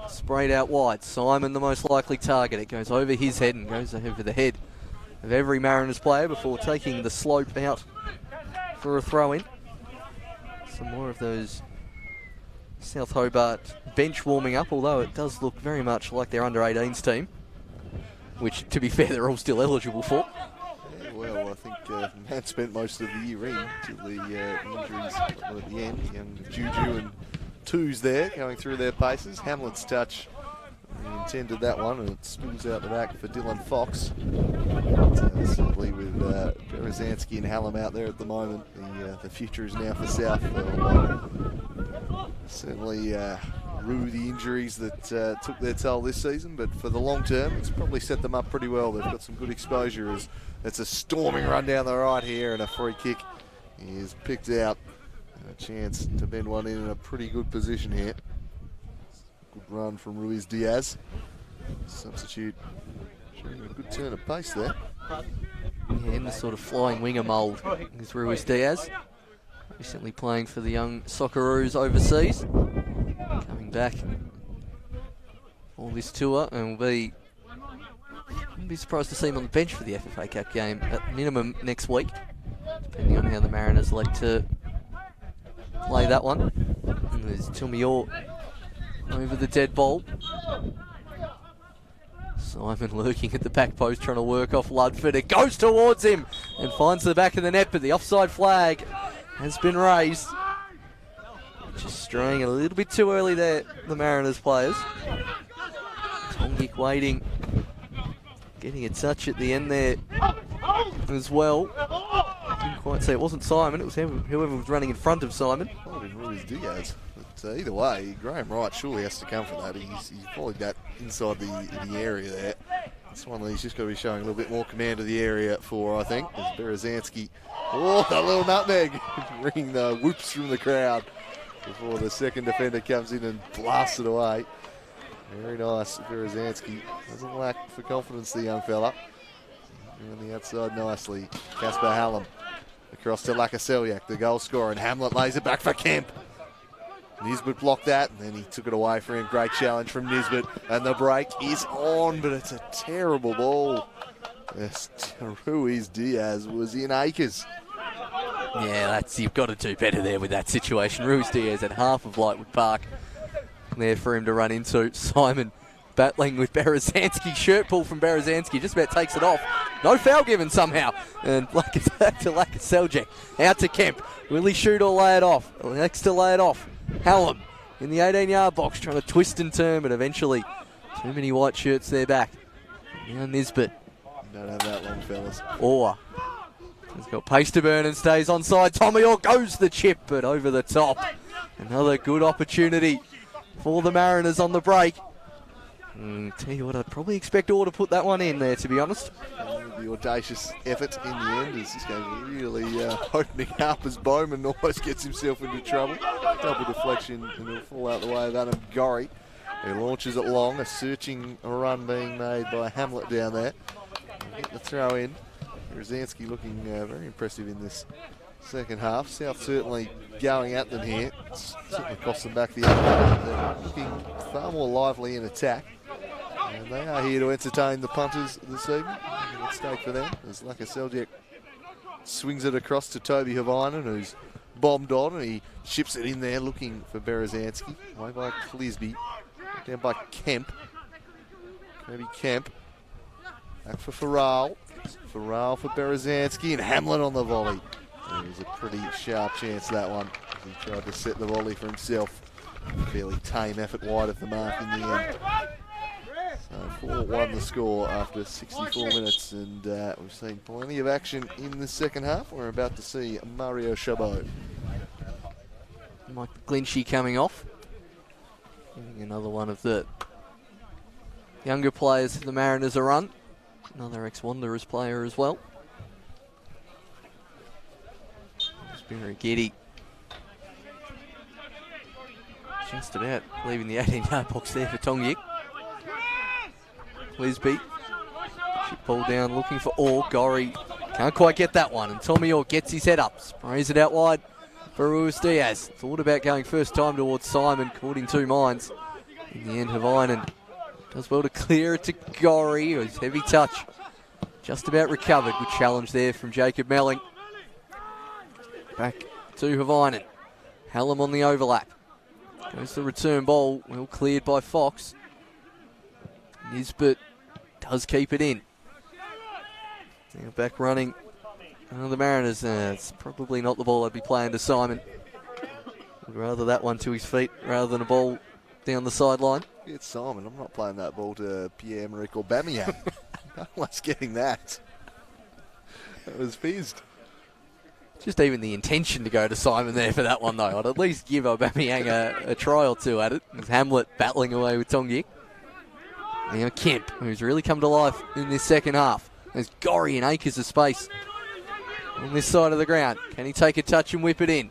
Sprayed out wide. Simon the most likely target. It goes over his head and goes over the head of every Mariners player before taking the slope out for a throw-in. Some more of those South Hobart bench warming up, although it does look very much like their under-18s team, which, to be fair, they're all still eligible for. Yeah, well, I think Matt spent most of the year in till the injuries at the end. Young Juju and Twos there going through their paces. Hamlet's touch, he intended that one, and it spills out the back for Dylan Fox. Simply with Berezanski and Hallam out there at the moment. The future is now for South. Certainly rue the injuries that took their toll this season, but for the long term, it's probably set them up pretty well. They've got some good exposure as it's a storming run down the right here, and a free kick is picked out. And a chance to bend one in a pretty good position here. Good run from Ruiz Diaz. Substitute showing a good turn of pace there. Yeah, in the sort of flying winger mould is Ruiz Diaz. Recently playing for the young Socceroos overseas. Coming back for this tour, and wouldn't be surprised to see him on the bench for the FFA Cup game at minimum next week, depending on how the Mariners like to play that one. And there's Tumior over the dead ball. Simon lurking at the back post, trying to work off Ludford. It goes towards him and finds the back of the net, but the offside flag has been raised. Just straying a little bit too early there, the Mariners players. Tongic waiting, getting a touch at the end there as well. Didn't quite see, it wasn't Simon, it was whoever was running in front of Simon. Probably Ruiz Diaz. But either way, Graham Wright surely has to come for that. He's followed that inside the area there. This one he's just got to be showing a little bit more command of the area for, I think. As Berezanski, oh, that little nutmeg, ringing the whoops from the crowd before the second defender comes in and blasts it away. Very nice, Berezanski. Doesn't lack for confidence, the young fella. On the outside nicely, Casper Hallam. Across to Lakaselyak, the goal scorer, and Hamlet lays it back for Kemp. Nisbet blocked that, and then he took it away for him. Great challenge from Nisbet, and the break is on, but it's a terrible ball. Yes, Ruiz Diaz was in acres. Yeah, you've got to do better there with that situation. Ruiz Diaz at half of Lightwood Park. There for him to run into. Simon battling with Berezanski. Shirt pull from Berezanski. Just about takes it off. No foul given somehow. And back to Lakaseljac. Out to Kemp. Will he shoot or lay it off? Next to lay it off. Hallam in the 18-yard box trying to twist and turn, but eventually too many white shirts there back. Now Nisbet. Don't have that long, fellas. Orr. He's got pace to burn and stays onside. Tommy Orr goes the chip, but over the top. Another good opportunity for the Mariners on the break. Tell you what, I'd probably expect Orr to put that one in there, to be honest. The audacious effort in the end is this game really opening up as Bowman almost gets himself into trouble. Double deflection, and it'll fall out the way of Adam Gorry. He launches it long, a searching run being made by Hamlet down there. Get the throw in. Berezanski looking very impressive in this second half. South certainly going at them here. It's certainly cost them back the other way. They're looking far more lively in attack. And they are here to entertain the punters this evening. At stake for them as Lakaseljac swings it across to Toby Havainen, who's bombed on, and he chips it in there looking for Berezanski. Away by Clisby. Down by Kemp. Maybe Kemp. Back for Farrell. Farrell for Berezanski, and Hamlet on the volley. It was a pretty sharp chance, that one. He tried to set the volley for himself. Fairly tame effort wide of the mark in the end. So 4-1 the score after 64 minutes, and we've seen plenty of action in the second half. We're about to see Mario Chabot. Mike Glinchy coming off. Giving another one of the younger players the Mariners are run. Another ex-Wanderers player as well. It's been very giddy. Just about leaving the 18-yard box there for Tongic. Lisby. Chip ball down, looking for Orr. Gorry can't quite get that one. And Tommy Orr gets his head up. Sprays it out wide for Ruiz Diaz. Thought about going first time towards Simon. Caught in two minds. In the end, Havainen does well to clear it to Gorry. It was heavy touch. Just about recovered. Good challenge there from Jacob Melling. Back to Havainen. Hallam on the overlap. Goes the return ball. Well cleared by Fox. Nisbet does keep it in. Now back running. The Mariners, it's probably not the ball I'd be playing to Simon. Would rather that one to his feet rather than a ball down the sideline. It's Simon. I'm not playing that ball to Pierre-Emerick Aubameyang. No one's getting that. That was fizzed. Just even the intention to go to Simon there for that one, though. I'd at least give Aubameyang a try or two at it. There's Hamlet battling away with Tongyik. Now Kemp, who's really come to life in this second half. There's Gorry in acres of space on this side of the ground. Can he take a touch and whip it in?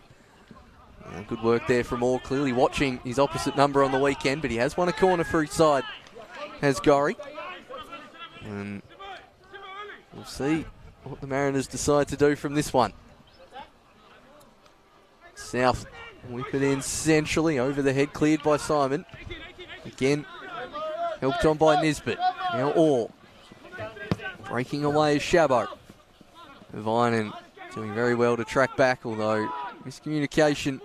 Good work there from Orr, clearly watching his opposite number on the weekend, but he has won a corner for his side, has Gorry. And we'll see what the Mariners decide to do from this one. South whip it in centrally, over the head, cleared by Simon. Again, helped on by Nisbet. Now Orr, breaking away is Chabot. Vinen doing very well to track back, although miscommunication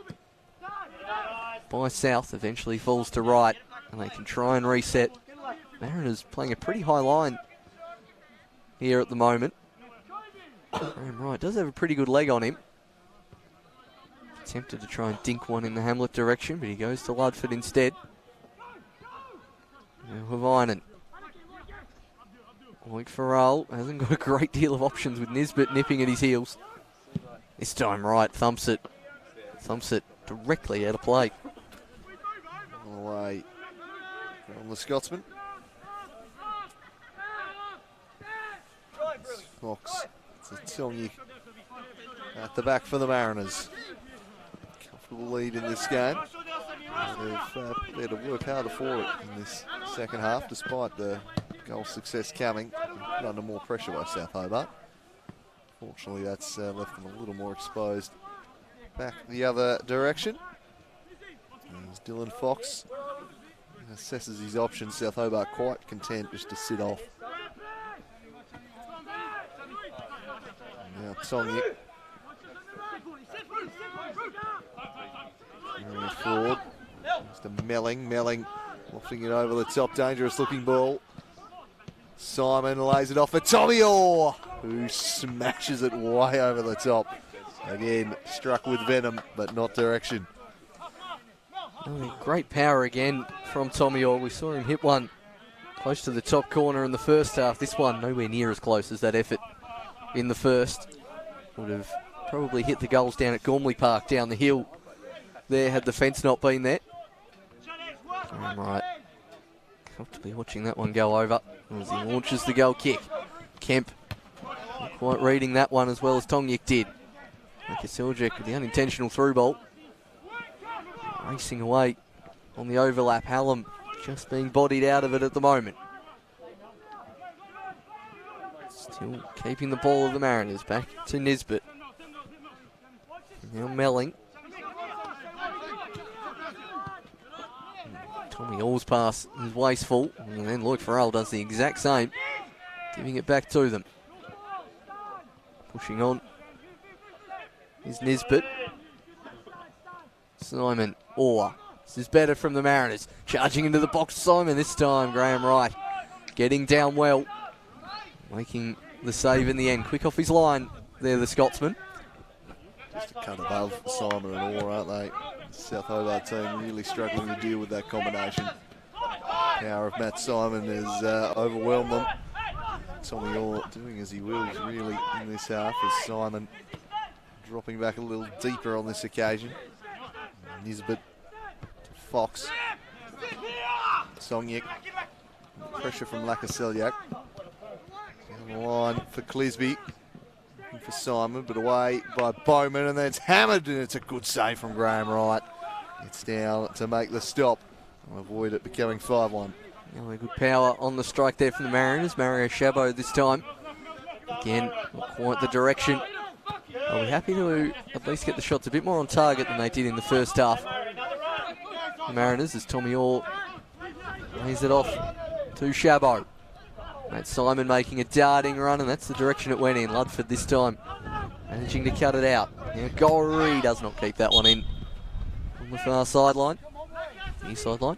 by South eventually falls to right, and they can try and reset. Mariners playing a pretty high line here at the moment. Graham Wright does have a pretty good leg on him. Attempted to try and dink one in the Hamlet direction, but he goes to Ludford instead. Now Vinen. Like Farrell hasn't got a great deal of options with Nisbet nipping at his heels. This time Wright thumps it directly out of play. Away from the Scotsman. Fox to Tongyik at the back for the Mariners. Comfortable lead in this game. They've had to work harder for it in this second half, despite the goal success coming under more pressure by South Hobart. Fortunately, that's left them a little more exposed back the other direction. As Dylan Fox assesses his options, South Hobart quite content just to sit off. Now Tongyik. Carrying forward. Mr. Melling lofting it over the top, dangerous looking ball. Simon lays it off for Tommy Orr, who smashes it way over the top. Again, struck with venom, but not direction. Oh, great power again from Tommy Orr. We saw him hit one close to the top corner in the first half. This one nowhere near as close as that effort in the first. Would have probably hit the goals down at Gormley Park down the hill there had the fence not been there. Right. Comfortably watching that one go over as he launches the goal kick. Kemp not quite reading that one as well as Tongyik did. Kasiljic with the unintentional through ball. Racing away on the overlap. Hallam just being bodied out of it at the moment. Still keeping the ball of the Mariners. Back to Nisbet. Now Melling. Tommy Orr's pass is wasteful. And then Lloyd Farrell does the exact same. Giving it back to them. Pushing on is Nisbet. Simon Orr. This is better from the Mariners. Charging into the box, Simon this time. Graham Wright getting down well. Making the save in the end. Quick off his line there, the Scotsman. Just a cut above Simon and Orr, aren't they? South Hobart team really struggling to deal with that combination. Power of Matt Simon has overwhelmed them. Tommy Orr doing as he wills really in this half, as Simon dropping back a little deeper on this occasion. Nisbet to Fox. Tongyik. Pressure from Lakaselyak. Down the line for Clisby. Looking for Simon, but away by Bowman, and then it's hammered, and it's a good save from Graham Wright. It's down to make the stop and avoid it becoming 5-1. Really good power on the strike there from the Mariners. Mario Chabot this time. Again, not quite the direction. Are we happy to at least get the shots a bit more on target than they did in the first half? The Mariners, as Tommy Orr lays it off to Chabot. That's Simon making a darting run, and that's the direction it went in. Ludford this time managing to cut it out. Now Gorey does not keep that one in on the far sideline. Near sideline.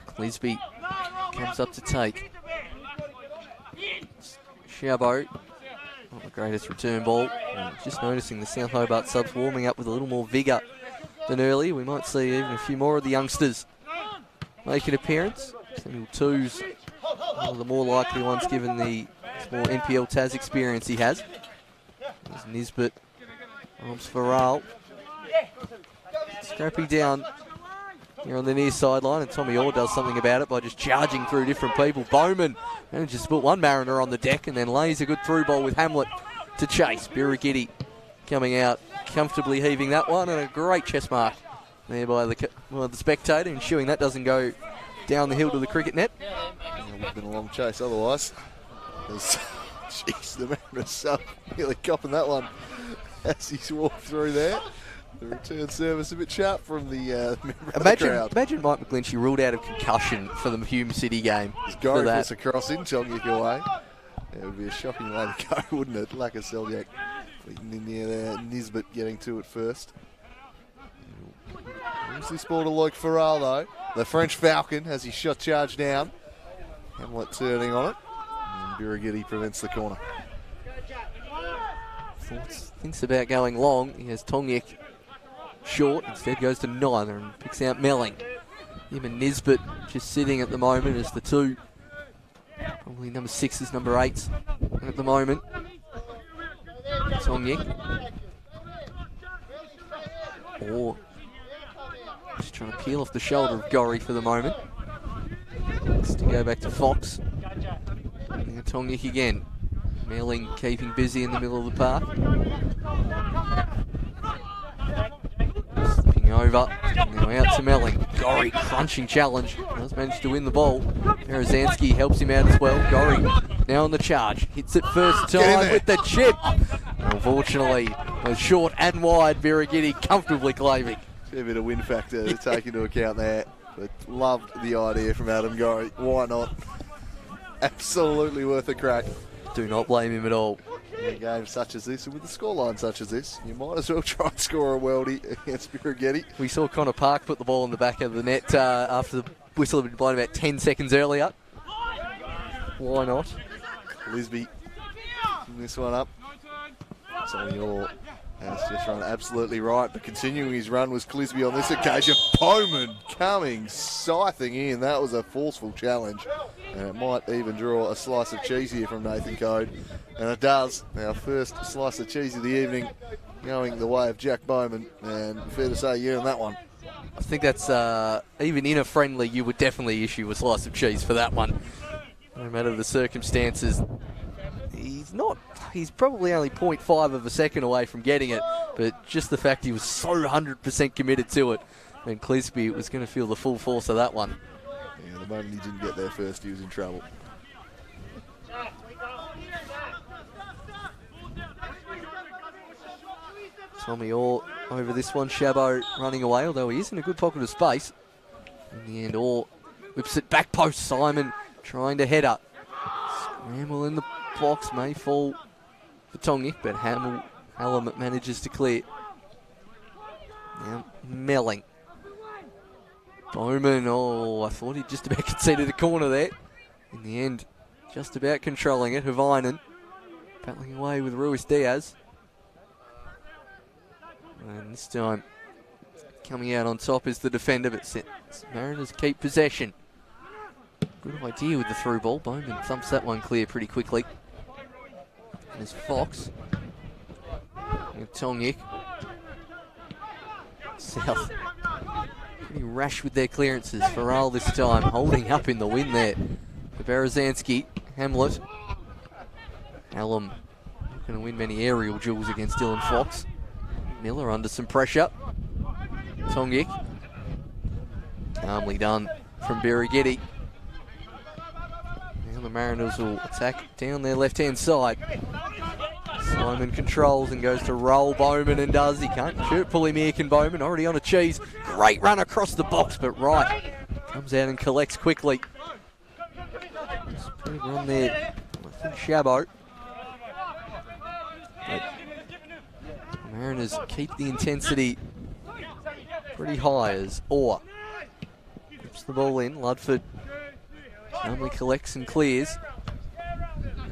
Clisby comes up to take. Chabot, not the greatest return ball. Just noticing the South Hobart subs warming up with a little more vigour than earlier. We might see even a few more of the youngsters make an appearance. Samuel Too's one of the more likely ones given the small NPL Taz experience he has. There's Nisbet, arms for Rale. Scrappy down here on the near sideline, and Tommy Orr does something about it by just charging through different people. Bowman manages to put one Mariner on the deck and then lays a good through ball with Hamlet to chase. Birigidi coming out, comfortably heaving that one, and a great chest mark there by the spectator, ensuring that doesn't go down the hill to the cricket net. Yeah, it would have been a long chase otherwise. Jeez, the Mariners so nearly copping that one as he's walked through there. The return service a bit sharp from the member of the crowd. Imagine Mike McGlinchey ruled out of concussion for the Hume City game. As Gary puts a cross in, Tongic away. It would be a shocking way to go, wouldn't it? Like a Seljak beating in the air there. Nisbet getting to it first. What's this ball to Luke Farrell, though? The French Falcon has his shot charged down. Hamlet turning on it. And Birigidi prevents the corner. Thinks about going long. He has Tongic short, instead goes to neither and picks out Melling. Him and Nisbet just sitting at the moment as the two, probably number 6s, number 8s at the moment. Tongic. Or just trying to peel off the shoulder of Gorry for the moment. Next to go back to Fox. And Tongic again. Melling keeping busy in the middle of the park. Slipping over, now out to Melling. Gorry, crunching challenge, does manage to win the ball. Berezanski helps him out as well. Gorry now on the charge, hits it first time with the chip. Unfortunately, was short and wide. Birigidi comfortably claiming. A bit of win factor to take into account there, but loved the idea from Adam Gorry. Why not? Absolutely worth a crack. Do not blame him at all. In a game such as this, and with a scoreline such as this, you might as well try and score a worldie against Birigidi. We saw Connor Park put the ball in the back of the net after the whistle had been blown about 10 seconds earlier. Why not? Lisby picking this one up. Sonny Orr has just run absolutely right, but continuing his run was Clisby on this occasion. Bowman coming, scything in. That was a forceful challenge, and it might even draw a slice of cheese here from Nathan Code, and it does. Our first slice of cheese of the evening going the way of Jack Bowman, and fair to say you earned that one. I think that's, even in a friendly, you would definitely issue a slice of cheese for that one. No matter the circumstances. He's probably only 0.5 of a second away from getting it, but just the fact he was so 100% committed to it, and Clisby was going to feel the full force of that one. Yeah, the moment he didn't get there first, he was in trouble. Tommy Orr over this one. Chabot running away, although he is in a good pocket of space. In the end, Orr whips it back post. Simon trying to head up. Scramble in the box, may fall for Tongic, but Hallam manages to clear. Now Melling. Bowman, I thought he'd just about conceded a corner there. In the end, just about controlling it. Havainen battling away with Ruiz Diaz. And this time, coming out on top is the defender, but Mariners keep possession. Good idea with the through ball. Bowman thumps that one clear pretty quickly. There's Fox. And Tongic. South. Pretty rash with their clearances. Farrell this time holding up in the win there. For Berezanski. Hamlet. Hallam not going to win many aerial duels against Dylan Fox. Miller under some pressure. Tongic. Calmly done from Birigidi. Now the Mariners will attack down their left-hand side. Simon controls and goes to roll Bowman and does. He can't pull him here, can Bowman. Already on a cheese. Great run across the box, but right. Comes out and collects quickly. Pretty run there. I think Chabot. But Mariners keep the intensity pretty high as Orr whips the ball in. Ludford calmly collects and clears.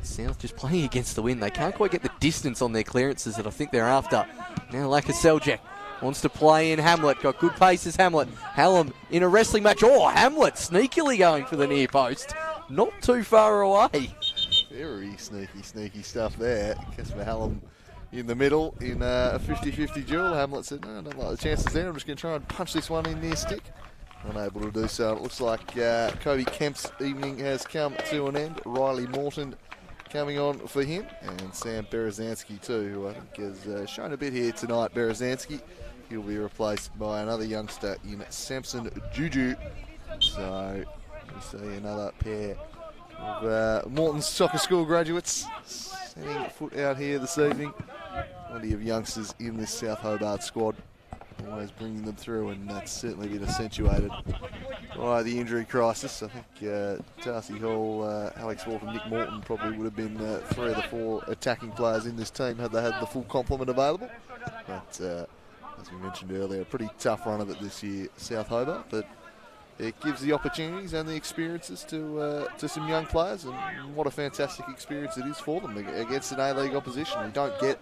South just playing against the wind. They can't quite get the distance on their clearances that I think they're after. Now Lakaseljak wants to play in Hamlet. Got good pace as Hamlet. Hallam in a wrestling match. Hamlet sneakily going for the near post. not too far away. Very sneaky stuff there. Casper Hallam in the middle in a 50-50 duel. Hamlet said, no, I don't like the chances there. I'm just going to try and punch this one in near stick. Unable to do so. It looks like Kobe Kemp's evening has come to an end. Riley Morton coming on for him. And Sam Berezanski too, who I think has shown a bit here tonight. Berezanski, he'll be replaced by another youngster in Samson Juju. So we see another pair of Morton's soccer school graduates setting foot out here this evening. Plenty of youngsters in this South Hobart squad, always bringing them through, and that's certainly been accentuated by the injury crisis. I think Darcy Hall, Alex Walker, Nick Morton probably would have been 3 of the 4 attacking players in this team had they had the full complement available. But as we mentioned earlier, a pretty tough run of it this year, South Hobart, but it gives the opportunities and the experiences to some young players, and what a fantastic experience it is for them against an A-League opposition. You don't get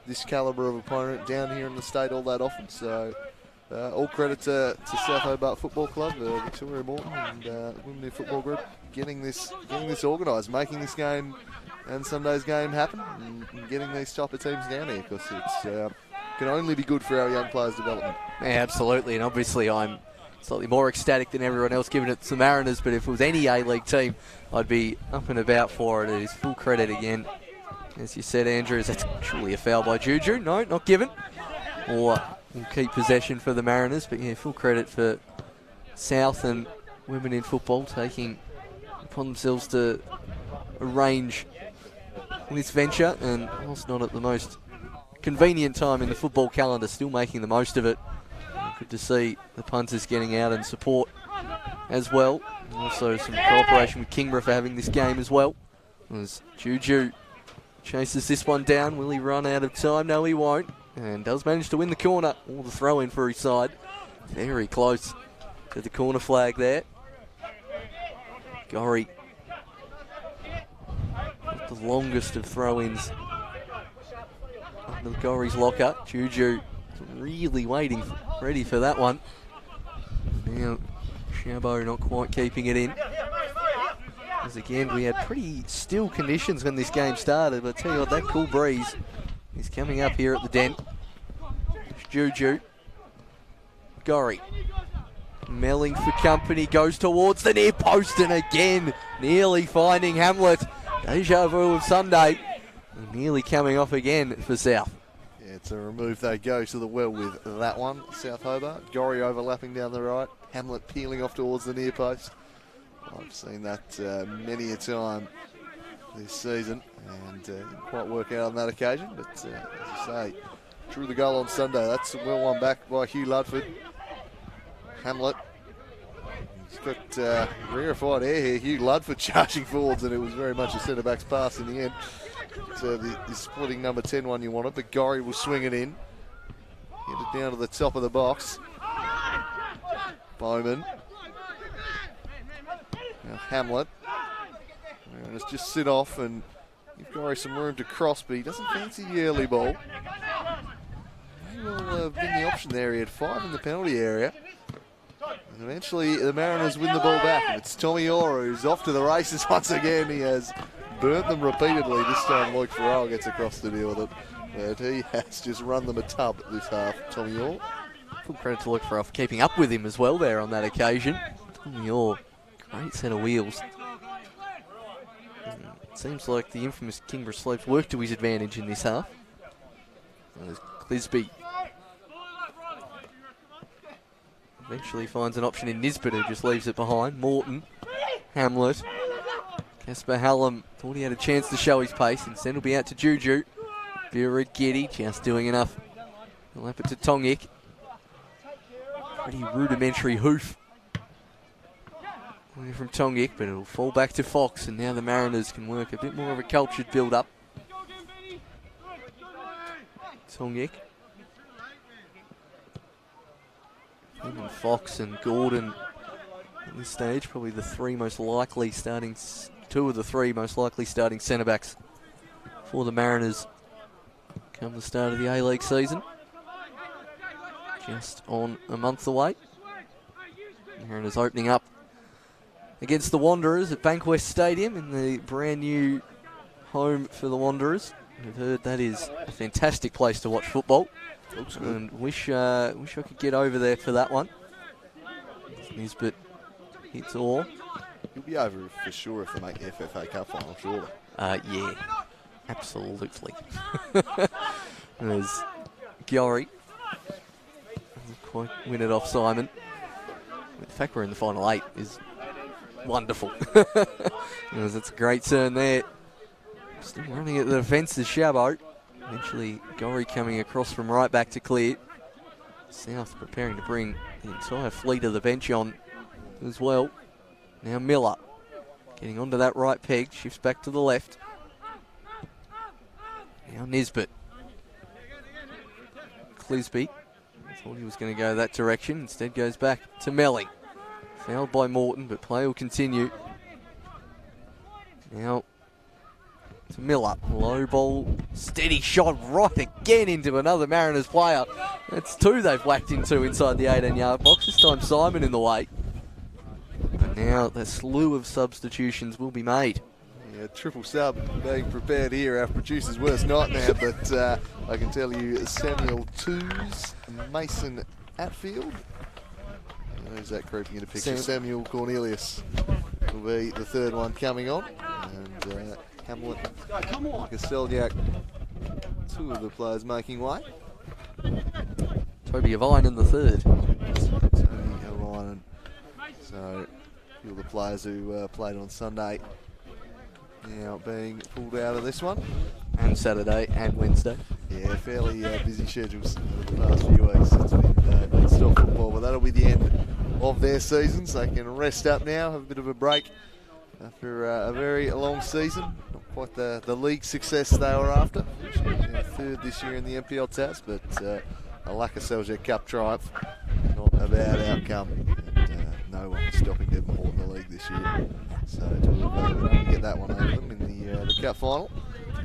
this calibre of opponent down here in the state all that often, so all credit to South Hobart Football Club, Victoria Morton and Women in Football Group getting this organised, making this game and Sunday's game happen, and getting these type of teams down here, because it's can only be good for our young players' development. Yeah, absolutely, and obviously I'm slightly more ecstatic than everyone else giving it to the Mariners, but if it was any A-League team, I'd be up and about for it. It is full credit again. As you said, Andrew, is that surely a foul by Juju? No, not given. Or we'll keep possession for the Mariners, but yeah, full credit for South and Women in Football taking upon themselves to arrange this venture, and whilst not at the most convenient time in the football calendar, still making the most of it. Good to see the punters getting out and support as well. And also some cooperation with Kingborough for having this game as well. As Juju chases this one down, will he run out of time? No, he won't. And does manage to win the corner. All the throw in for his side. Very close to the corner flag there. Gorry, the longest of throw-ins under Gorry's locker. Juju really ready for that one. Now Chabot not quite keeping it in. As again, we had pretty still conditions when this game started, but I tell you what, that cool breeze is coming up here at the Den. Juju. Gorry. Melling for company, goes towards the near post, and again, nearly finding Hamlet. Deja vu of Sunday. And nearly coming off again for South. Yeah, to remove they go to the well with that one. South Hobart. Gorry overlapping down the right. Hamlet peeling off towards the near post. I've seen that many a time this season, and didn't quite work out on that occasion, but as you say, drew the goal on Sunday. That's well won back by Hugh Ludford. Hamlet. He's got rarefied air here. Hugh Ludford charging forwards, and it was very much a centre-back's pass in the end. So the splitting number 10 one you wanted, but Gorry will swing it in. Get it down to the top of the box. Bowman. Now Hamlet. And it's just sit off and give Gorry some room to cross, but he doesn't fancy the early ball. He will have been the option there. He had 5 in the penalty area. And eventually the Mariners win the ball back, and it's Tommy Orr who's off to the races once again. He has burnt them repeatedly. This time Luke Farrell gets across to deal with it, but he has just run them a tub this half, Tommy Orr. Full credit to Luke Farrell for keeping up with him as well there on that occasion. Tommy Orr, great set of wheels. It seems like the infamous Kingborough slopes worked to his advantage in this half. As Clisby eventually finds an option in Nisbet, who just leaves it behind. Morton, Hamlet, Casper Hallam thought he had a chance to show his pace. Instead, will be out to Juju. Biragiddy just doing enough. He'll lap it to Tongik. Pretty rudimentary hoof from Tongik, but it'll fall back to Fox, and now the Mariners can work a bit more of a cultured build-up. Tongik. Him and Fox and Gordon at this stage, probably the two of the three most likely starting centre-backs for the Mariners come the start of the A-League season. Just on a month away. Mariners opening up against the Wanderers at Bankwest Stadium in the brand new home for the Wanderers. We've heard that is a fantastic place to watch football. Looks good. And wish I could get over there for that one. Nisbet hits all. He'll be over for sure if they make the FFA Cup final, surely. Yeah, absolutely. There's Gowrie. Doesn't quite win it off Simon. The fact we're in the final 8 is wonderful. That's a great turn there. Still running at the defence is Chabot. Eventually Gowrie coming across from right back to clear. South preparing to bring the entire fleet of the bench on as well. Now Miller getting onto that right peg, shifts back to the left. Now Nisbet. Clisby thought he was going to go that direction, instead goes back to Melling. Fouled by Morton, but play will continue. Now to Miller, low ball, steady shot right again into another Mariners player. That's 2 they've whacked into inside the 18-yard box. This time Simon in the way. And now the slew of substitutions will be made. Yeah, triple sub being prepared here. Our producer's worst nightmare, but I can tell you Samuel Twos, Mason Atfield. Who's that creeping into picture? Samuel Cornelius will be the third one coming on. And Hamlet, Gaselyak, 2 of the players making way. Toby Avine in the third. Toby Avine. So, a few of the players who played on Sunday now being pulled out of this one. And Saturday and Wednesday. Yeah, fairly busy schedules over the past few weeks. It's been non-stop football, but that'll be the end of their season, so they can rest up now, have a bit of a break after a very long season. Not quite the league success they were after. Third this year in the NPL Taz, but a Laka Seljuk Cup triumph, not a bad outcome. And no one stopping Devonport in the league this year. So to get that one over them in the Cup final,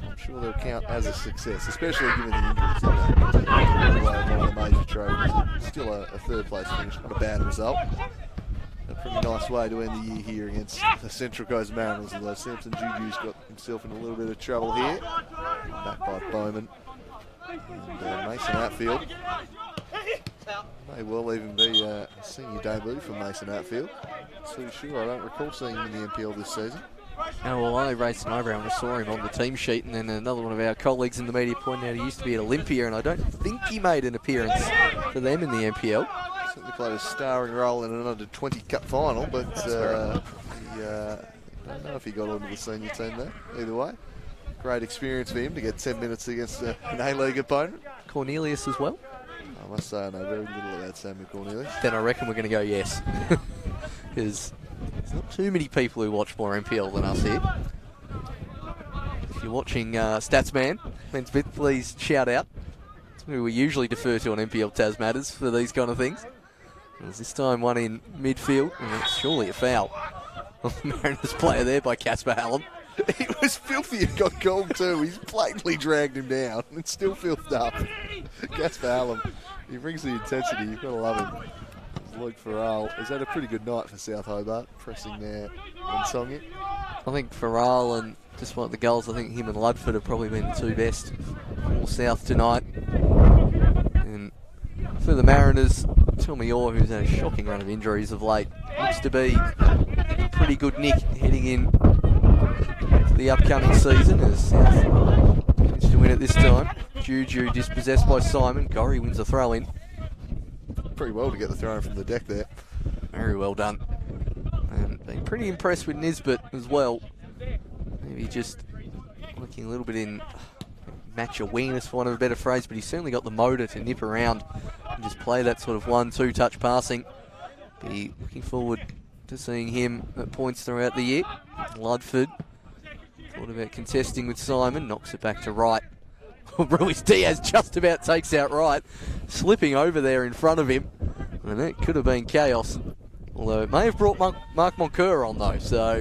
I'm sure they'll count as a success, especially given the injuries in one of the major trophies. Still a third place finish, not a bad result. A pretty nice way to end the year here against the Central Coast Mariners, although Samson Juju's got himself in a little bit of trouble here. Back by Bowman and Mason Atfield. May well even be a senior debut for Mason Atfield. Too sure, I don't recall seeing him in the NPL this season. Oh, well, I raised an eyebrow when I saw him on the team sheet, and then another one of our colleagues in the media pointed out he used to be at Olympia, and I don't think he made an appearance for them in the NPL. Certainly played a starring role in an under-20 cup final, but I don't know if he got onto the senior team there. Either way, great experience for him to get 10 minutes against an A-League opponent. Cornelius as well? I must say I know very little about Samuel Cornelius. Then I reckon we're going to go yes. Because there's not too many people who watch more NPL than us here. If you're watching Statsman, please shout out. That's who we usually defer to on NPL Taz Matters for these kind of things. There's this time one in midfield, and that's surely a foul. Mariners player there by Casper Hallam. He was filthy and got called too. He's blatantly dragged him down and still filthed up. Casper Hallam, he brings the intensity. You've got to love him. Luke Farrell has had a pretty good night for South Hobart, pressing there on Songy. I think Farrell, and despite the goals, I think him and Ludford have probably been the 2 best for South tonight. And for the Mariners, Tommy Orr, who's had a shocking run of injuries of late, looks to be a pretty good nick heading in to the upcoming season as South managed to win it this time. Juju dispossessed by Simon. Gorrie wins a throw-in. Pretty well to get the throw from the deck there. Very well done. And been pretty impressed with Nisbet as well. Maybe just looking a little bit in match awareness, for want of a better phrase, but he's certainly got the motor to nip around and just play that sort of 1-2 touch passing. Be looking forward to seeing him at points throughout the year. Ludford thought about contesting with Simon, knocks it back to right. Ruiz Diaz just about takes out right, slipping over there in front of him, and that could have been chaos. Although it may have brought Mark Moncur on though, so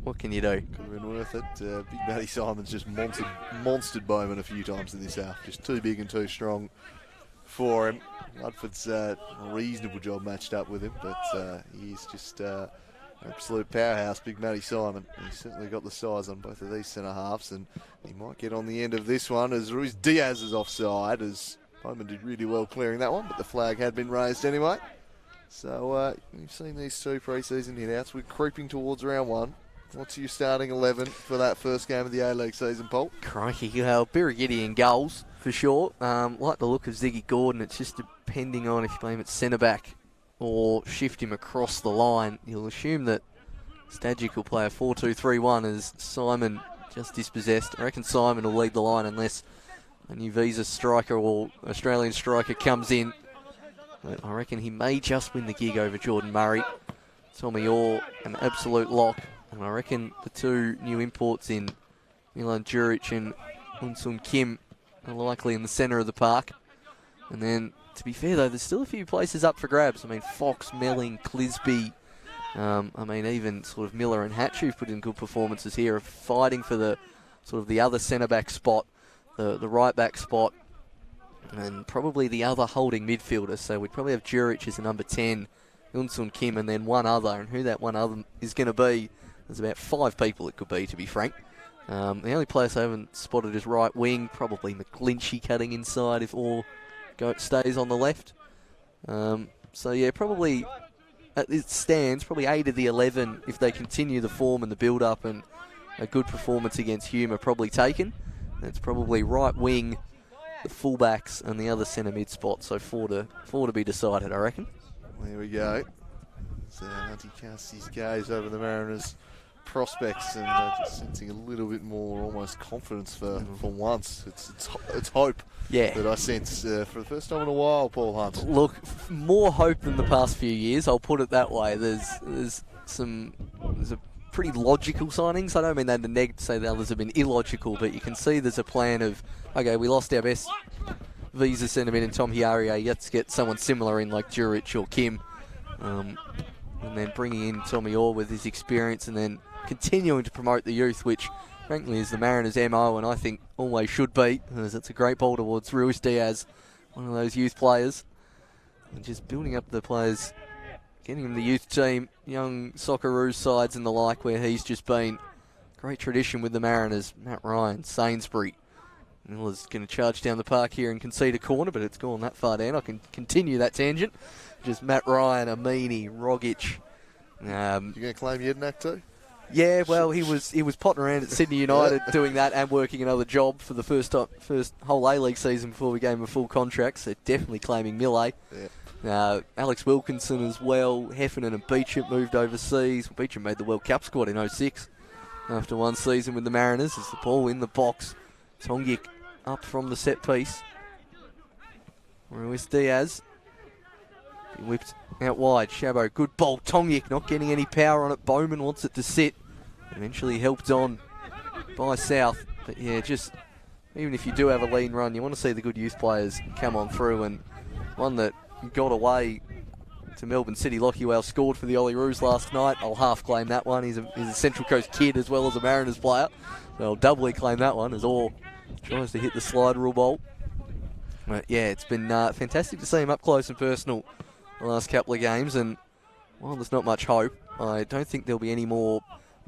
what can you do? Could have been worth it. Big Matty Simon's just monstered Bowman a few times in this half. Just too big and too strong for him. Ludford's a reasonable job matched up with him, but he's just Absolute powerhouse, Big Matty Simon. He's certainly got the size on both of these centre halves, and he might get on the end of this one as Ruiz Diaz is offside, as Bowman did really well clearing that one, but the flag had been raised anyway. So we've seen these two pre-season hit-outs. We're creeping towards round one. What's your starting 11 for that first game of the A-League season, Paul? Crikey, Birigidi in goals, for sure. Like the look of Ziggy Gordon, it's just depending on if you play him at centre-back or shift him across the line. You'll assume that Stajic will play a 4-2-3-1 as Simon just dispossessed. I reckon Simon will lead the line unless a new visa striker or Australian striker comes in. But I reckon he may just win the gig over Jordan Murray. Tommy Orr, an absolute lock. And I reckon the two new imports in Milan Djuric and Unsun Kim are likely in the centre of the park. And then, to be fair though, there's still a few places up for grabs. I mean, Fox, Melling, Clisby, even sort of Miller and Hatch, who've put in good performances here, are fighting for the sort of the other centre-back spot, the right-back spot, and probably the other holding midfielder. So we'd probably have Djuric as a number 10, Unsun Kim, and then one other. And who that one other is going to be, there's about 5 people it could be, to be frank. The only place I haven't spotted is right wing, probably McGlinchey cutting inside if Orr stays on the left. So yeah, probably it stands, probably 8 of the 11 if they continue the form and the build-up, and a good performance against Hume are probably taken. It's probably right wing, the fullbacks, and the other centre mid spot. So 4 to be decided, I reckon. There we go. So Hunty casts his gaze over the Mariners' prospects and just sensing a little bit more almost confidence for once. It's hope that I sense for the first time in a while, Paul Hunt. Look, more hope than the past few years, I'll put it that way. There's a pretty logical signings. I don't mean that to say the others have been illogical, but you can see there's a plan of, okay, we lost our best visa centre-mid in Tom Hiaria, let's get someone similar in like Djuric or Kim, and then bringing in Tommy Orr with his experience, and then continuing to promote the youth, which frankly is the Mariners' MO, and I think always should be, as it's a great ball towards Ruiz Diaz, one of those youth players, and just building up the players, getting him the youth team, young Socceroos sides and the like, where he's just been great tradition with the Mariners. Matt Ryan, Sainsbury. Miller's going to charge down the park here and concede a corner, but it's gone that far down. I can continue that tangent. Just Matt Ryan, Amini, Rogic. You going to claim Jednak too? Yeah, well, he was potting around at Sydney United doing that and working another job for the first whole A-League season before we gave him a full contract, so definitely claiming Millet. Yeah. Alex Wilkinson as well. Heffernan and Beecham moved overseas. Beecham made the World Cup squad in 06 after one season with the Mariners. As the ball in the box. Tongic up from the set piece. Ruiz Diaz. He whipped out wide. Chabot, good ball. Tongic not getting any power on it. Bowman wants it to sit. Eventually helped on by South. But yeah, just even if you do have a lean run, you want to see the good youth players come on through, and one that got away to Melbourne City. Lockie Wales scored for the Olyroos last night. I'll half claim that one. He's a Central Coast kid as well as a Mariners player. So I'll doubly claim that one as Orr tries to hit the slide rule bolt. But yeah, it's been fantastic to see him up close and personal the last couple of games. And while there's not much hope, I don't think there'll be any more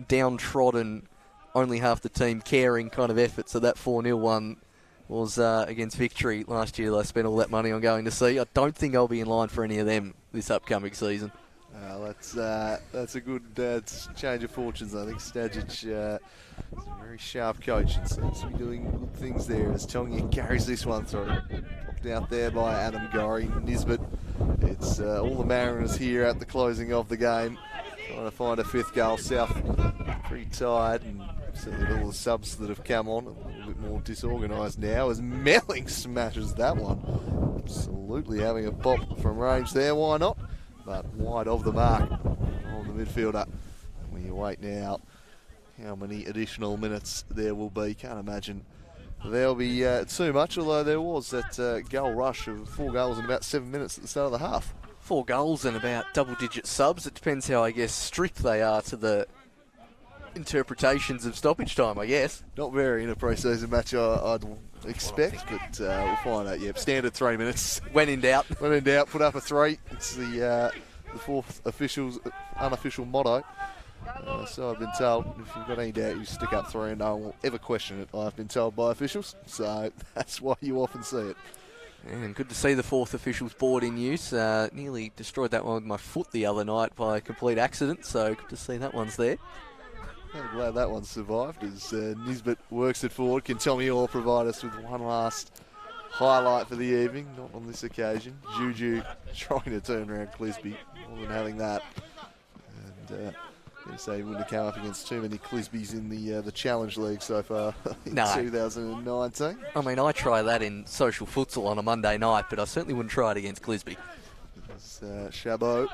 downtrodden, only half the team caring kind of efforts. So that 4-0 one was against Victory last year. They spent all that money on going to see. I don't think I'll be in line for any of them this upcoming season. That's a good change of fortunes. I think Stajic is a very sharp coach and seems to be doing good things there as Tongia carries this one through. Popped out there by Adam Gorry. Nisbet. It's all the Mariners here at the closing of the game, trying to find a fifth goal. South pretty tired, and certainly all the subs that have come on a little bit more disorganised now as Melling smashes that one. Absolutely having a pop from range there, why not? But wide of the mark on the midfielder. We wait now how many additional minutes there will be. Can't imagine there'll be too much, although there was that goal rush of 4 goals in about 7 minutes at the start of the half. 4 goals and about double-digit subs. It depends how, I guess, strict they are to the interpretations of stoppage time, I guess. Not very in a pre-season match, I'd expect, but we'll find out. Yep, standard 3 minutes. When in doubt. When in doubt, put up a 3. It's the the fourth official's unofficial motto. So I've been told, if you've got any doubt, you stick up 3 and no one will ever question it, I've been told by officials. So that's why you often see it. And good to see the fourth officials board in use. Nearly destroyed that one with my foot the other night by a complete accident, so good to see that one's there. I'm glad that one survived as Nisbet works it forward. Can Tommy Orr provide us with one last highlight for the evening? Not on this occasion. Juju trying to turn around Clisby, more than having that. And I say he wouldn't have come up against too many Clisbys in the Challenge League so far in 2019. I mean, I try that in social futsal on a Monday night, but I certainly wouldn't try it against Clisby. Chabot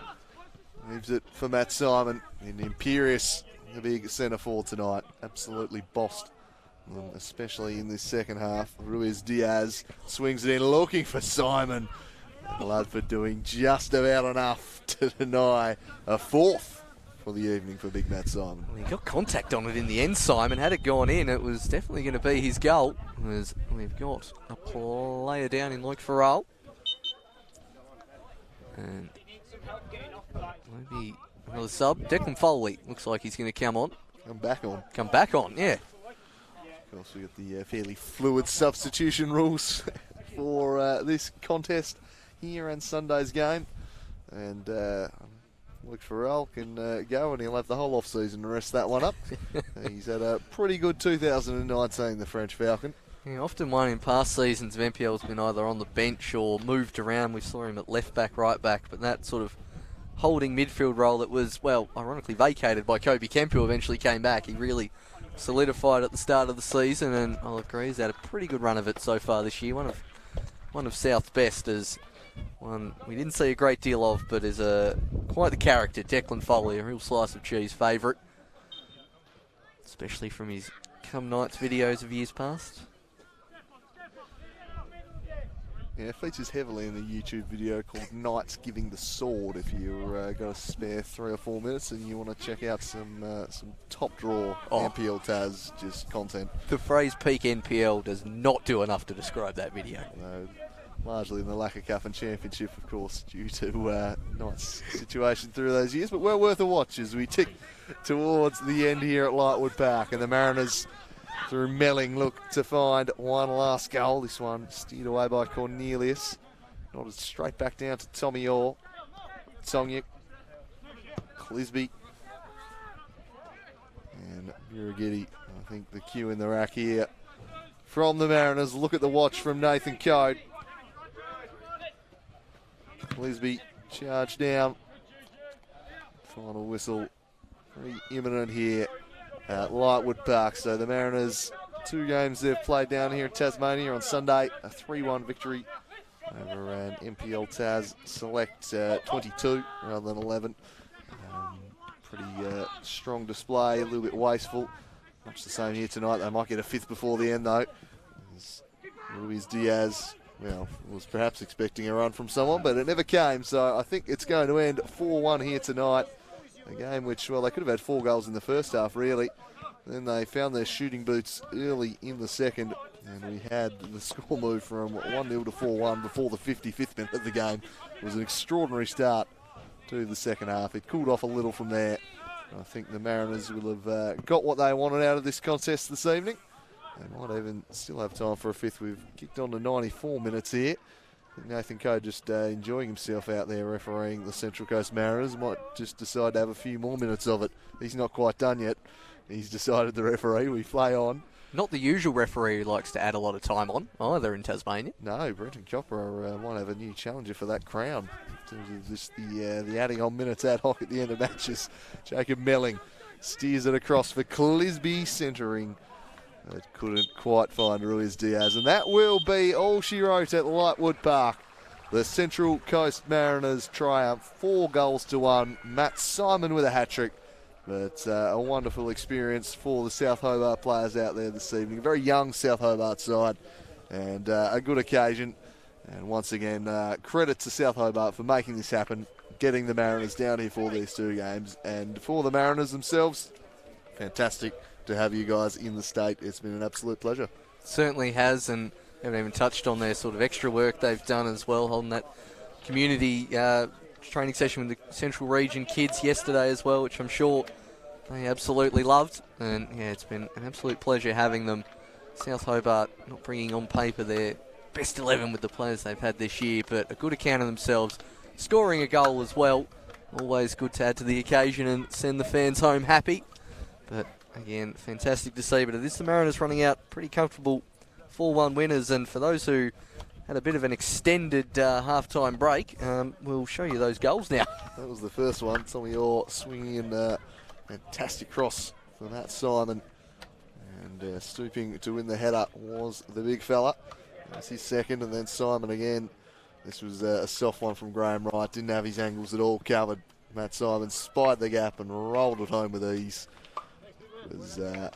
leaves it for Matt Simon in Imperious, the big centre forward tonight. Absolutely bossed, especially in this second half. Ruiz Diaz swings it in looking for Simon. And Ludford doing just about enough to deny a fourth for the evening for big Matt Simon. Well, he got contact on it in the end, Simon. Had it gone in, it was definitely going to be his goal. As we've got a player down in Luke Farrell. And maybe another sub. Declan Foley looks like he's going to come on. Come back on, yeah. Of course, we got the fairly fluid substitution rules for this contest here and Sunday's game. And Luke Farrell can go and he'll have the whole off-season to rest that one up. He's had a pretty good 2019, the French Falcon. Yeah, often one in past seasons of NPL has been either on the bench or moved around. We saw him at left back, right back, but that sort of holding midfield role that was, well, ironically vacated by Kobe Kemp, who eventually came back. He really solidified at the start of the season, and I'll agree, he's had a pretty good run of it so far this year. One of South's best, as one we didn't see a great deal of, but is quite the character. Declan Foley, a real slice of cheese favourite, especially from his Come Nights videos of years past. Yeah, it features heavily in the YouTube video called Knights Giving the Sword. If you've got a spare 3 or 4 minutes and you want to check out some top draw NPL Taz just content. The phrase peak NPL does not do enough to describe that video. No, largely in the Lacquer Cup and Championship, of course, due to Knights' situation through those years. But well worth a watch as we tick towards the end here at Lightwood Park. And the Mariners, through Melling, look to find one last goal. This one steered away by Cornelius. Nodded straight back down to Tommy Orr. Songyak. Clisby. And Muragidi. I think the cue in the rack here from the Mariners. Look at the watch from Nathan Code. Clisby charged down. Final whistle. Very imminent here at Lightwood Park. So the Mariners, 2 games they've played down here in Tasmania on Sunday. A 3-1 victory over an NPL Taz Select 22 rather than 11. Pretty strong display, a little bit wasteful. Much the same here tonight. They might get a 5th before the end though. Ruiz Diaz, well, was perhaps expecting a run from someone, but it never came. So I think it's going to end 4-1 here tonight. A game which, well, they could have had 4 goals in the first half, really. Then they found their shooting boots early in the second, and we had the score move from 1-0 to 4-1 before the 55th minute of the game. It was an extraordinary start to the second half. It cooled off a little from there. I think the Mariners will have got what they wanted out of this contest this evening. They might even still have time for a 5th. We've kicked on to 94 minutes here. Nathan Coe just enjoying himself out there refereeing the Central Coast Mariners. Might just decide to have a few more minutes of it. He's not quite done yet. He's decided the referee. We play on. Not the usual referee who likes to add a lot of time on either in Tasmania. No, Brenton Copper might have a new challenger for that crown. In terms of just the adding on minutes ad hoc at the end of matches. Jacob Melling steers it across for Clisby, centering. It couldn't quite find Ruiz Diaz. And that will be all she wrote at Lightwood Park. The Central Coast Mariners triumph 4-1. Matt Simon with a hat-trick. But a wonderful experience for the South Hobart players out there this evening. A very young South Hobart side. And a good occasion. And once again, credit to South Hobart for making this happen. Getting the Mariners down here for these 2 games. And for the Mariners themselves, fantastic to have you guys in the state. It's been an absolute pleasure. Certainly has, and haven't even touched on their sort of extra work they've done as well, holding that community training session with the Central Region kids yesterday as well, which I'm sure they absolutely loved. And yeah, it's been an absolute pleasure having them. South Hobart not bringing on paper their best 11 with the players they've had this year, but a good account of themselves, scoring a goal as well. Always good to add to the occasion and send the fans home happy. But again, fantastic to see. But it is the Mariners running out pretty comfortable 4-1 winners. And for those who had a bit of an extended half-time break, we'll show you those goals now. That was the first one. Tommy Orr swinging in fantastic cross for Matt Simon. And stooping to win the header was the big fella. That's his second, and then Simon again. This was a soft one from Graham Wright. Didn't have his angles at all covered. Matt Simon spied the gap and rolled it home with ease. It was the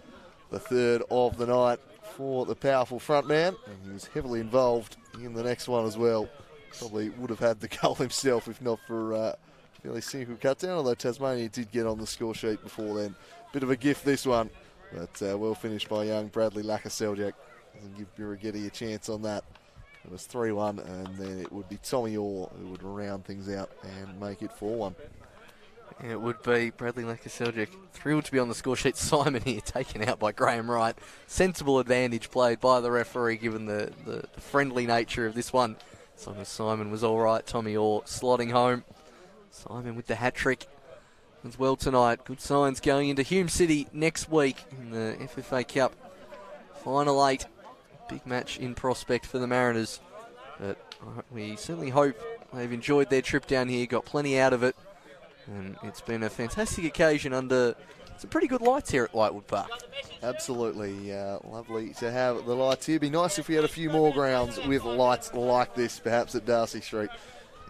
third of the night for the powerful front man, and he was heavily involved in the next one as well. Probably would have had the goal himself if not for fairly simple cut down, although Tasmania did get on the score sheet before then. Bit of a gift this one, but well finished by young Bradley Lakaseljak. Doesn't give Birighetti a chance on that. It was 3-1, and then it would be Tommy Orr who would round things out and make it 4-1. It would be Bradley Lakaseljak. Thrilled to be on the score sheet. Simon here taken out by Graham Wright. Sensible advantage played by the referee given the friendly nature of this one. As long as Simon was all right, Tommy Orr slotting home. Simon with the hat-trick as well tonight. Good signs going into Hume City next week in the FFA Cup Final 8. Big match in prospect for the Mariners. But we certainly hope they've enjoyed their trip down here, got plenty out of it. And it's been a fantastic occasion under some pretty good lights here at Lightwood Park. Absolutely lovely to have the lights here. Be nice if we had a few more grounds with lights like this, perhaps at Darcy Street.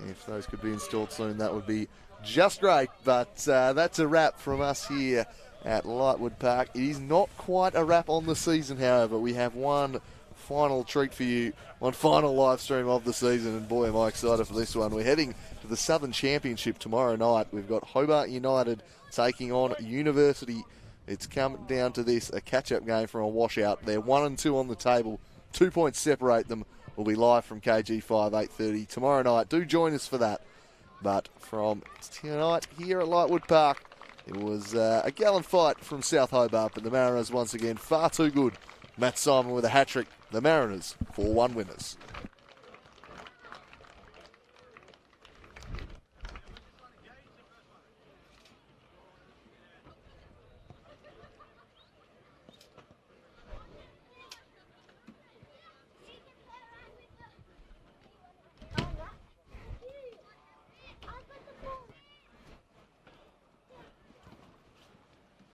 If those could be installed soon, that would be just great. But that's a wrap from us here at Lightwood Park. It is not quite a wrap on the season, however. We have one final treat for you, one final live stream of the season, and boy am I excited for this one. We're heading to the Southern Championship tomorrow night. We've got Hobart United taking on University. It's come down to this, a catch-up game from a washout. They're 1-2 on the table, 2 points separate them. We'll be live from KG5, 8:30 tomorrow night. Do join us for that. But from tonight here at Lightwood Park, it was a gallant fight from South Hobart, but the Mariners once again far too good. Matt Simon with a hat-trick. The Mariners 4-1 winners.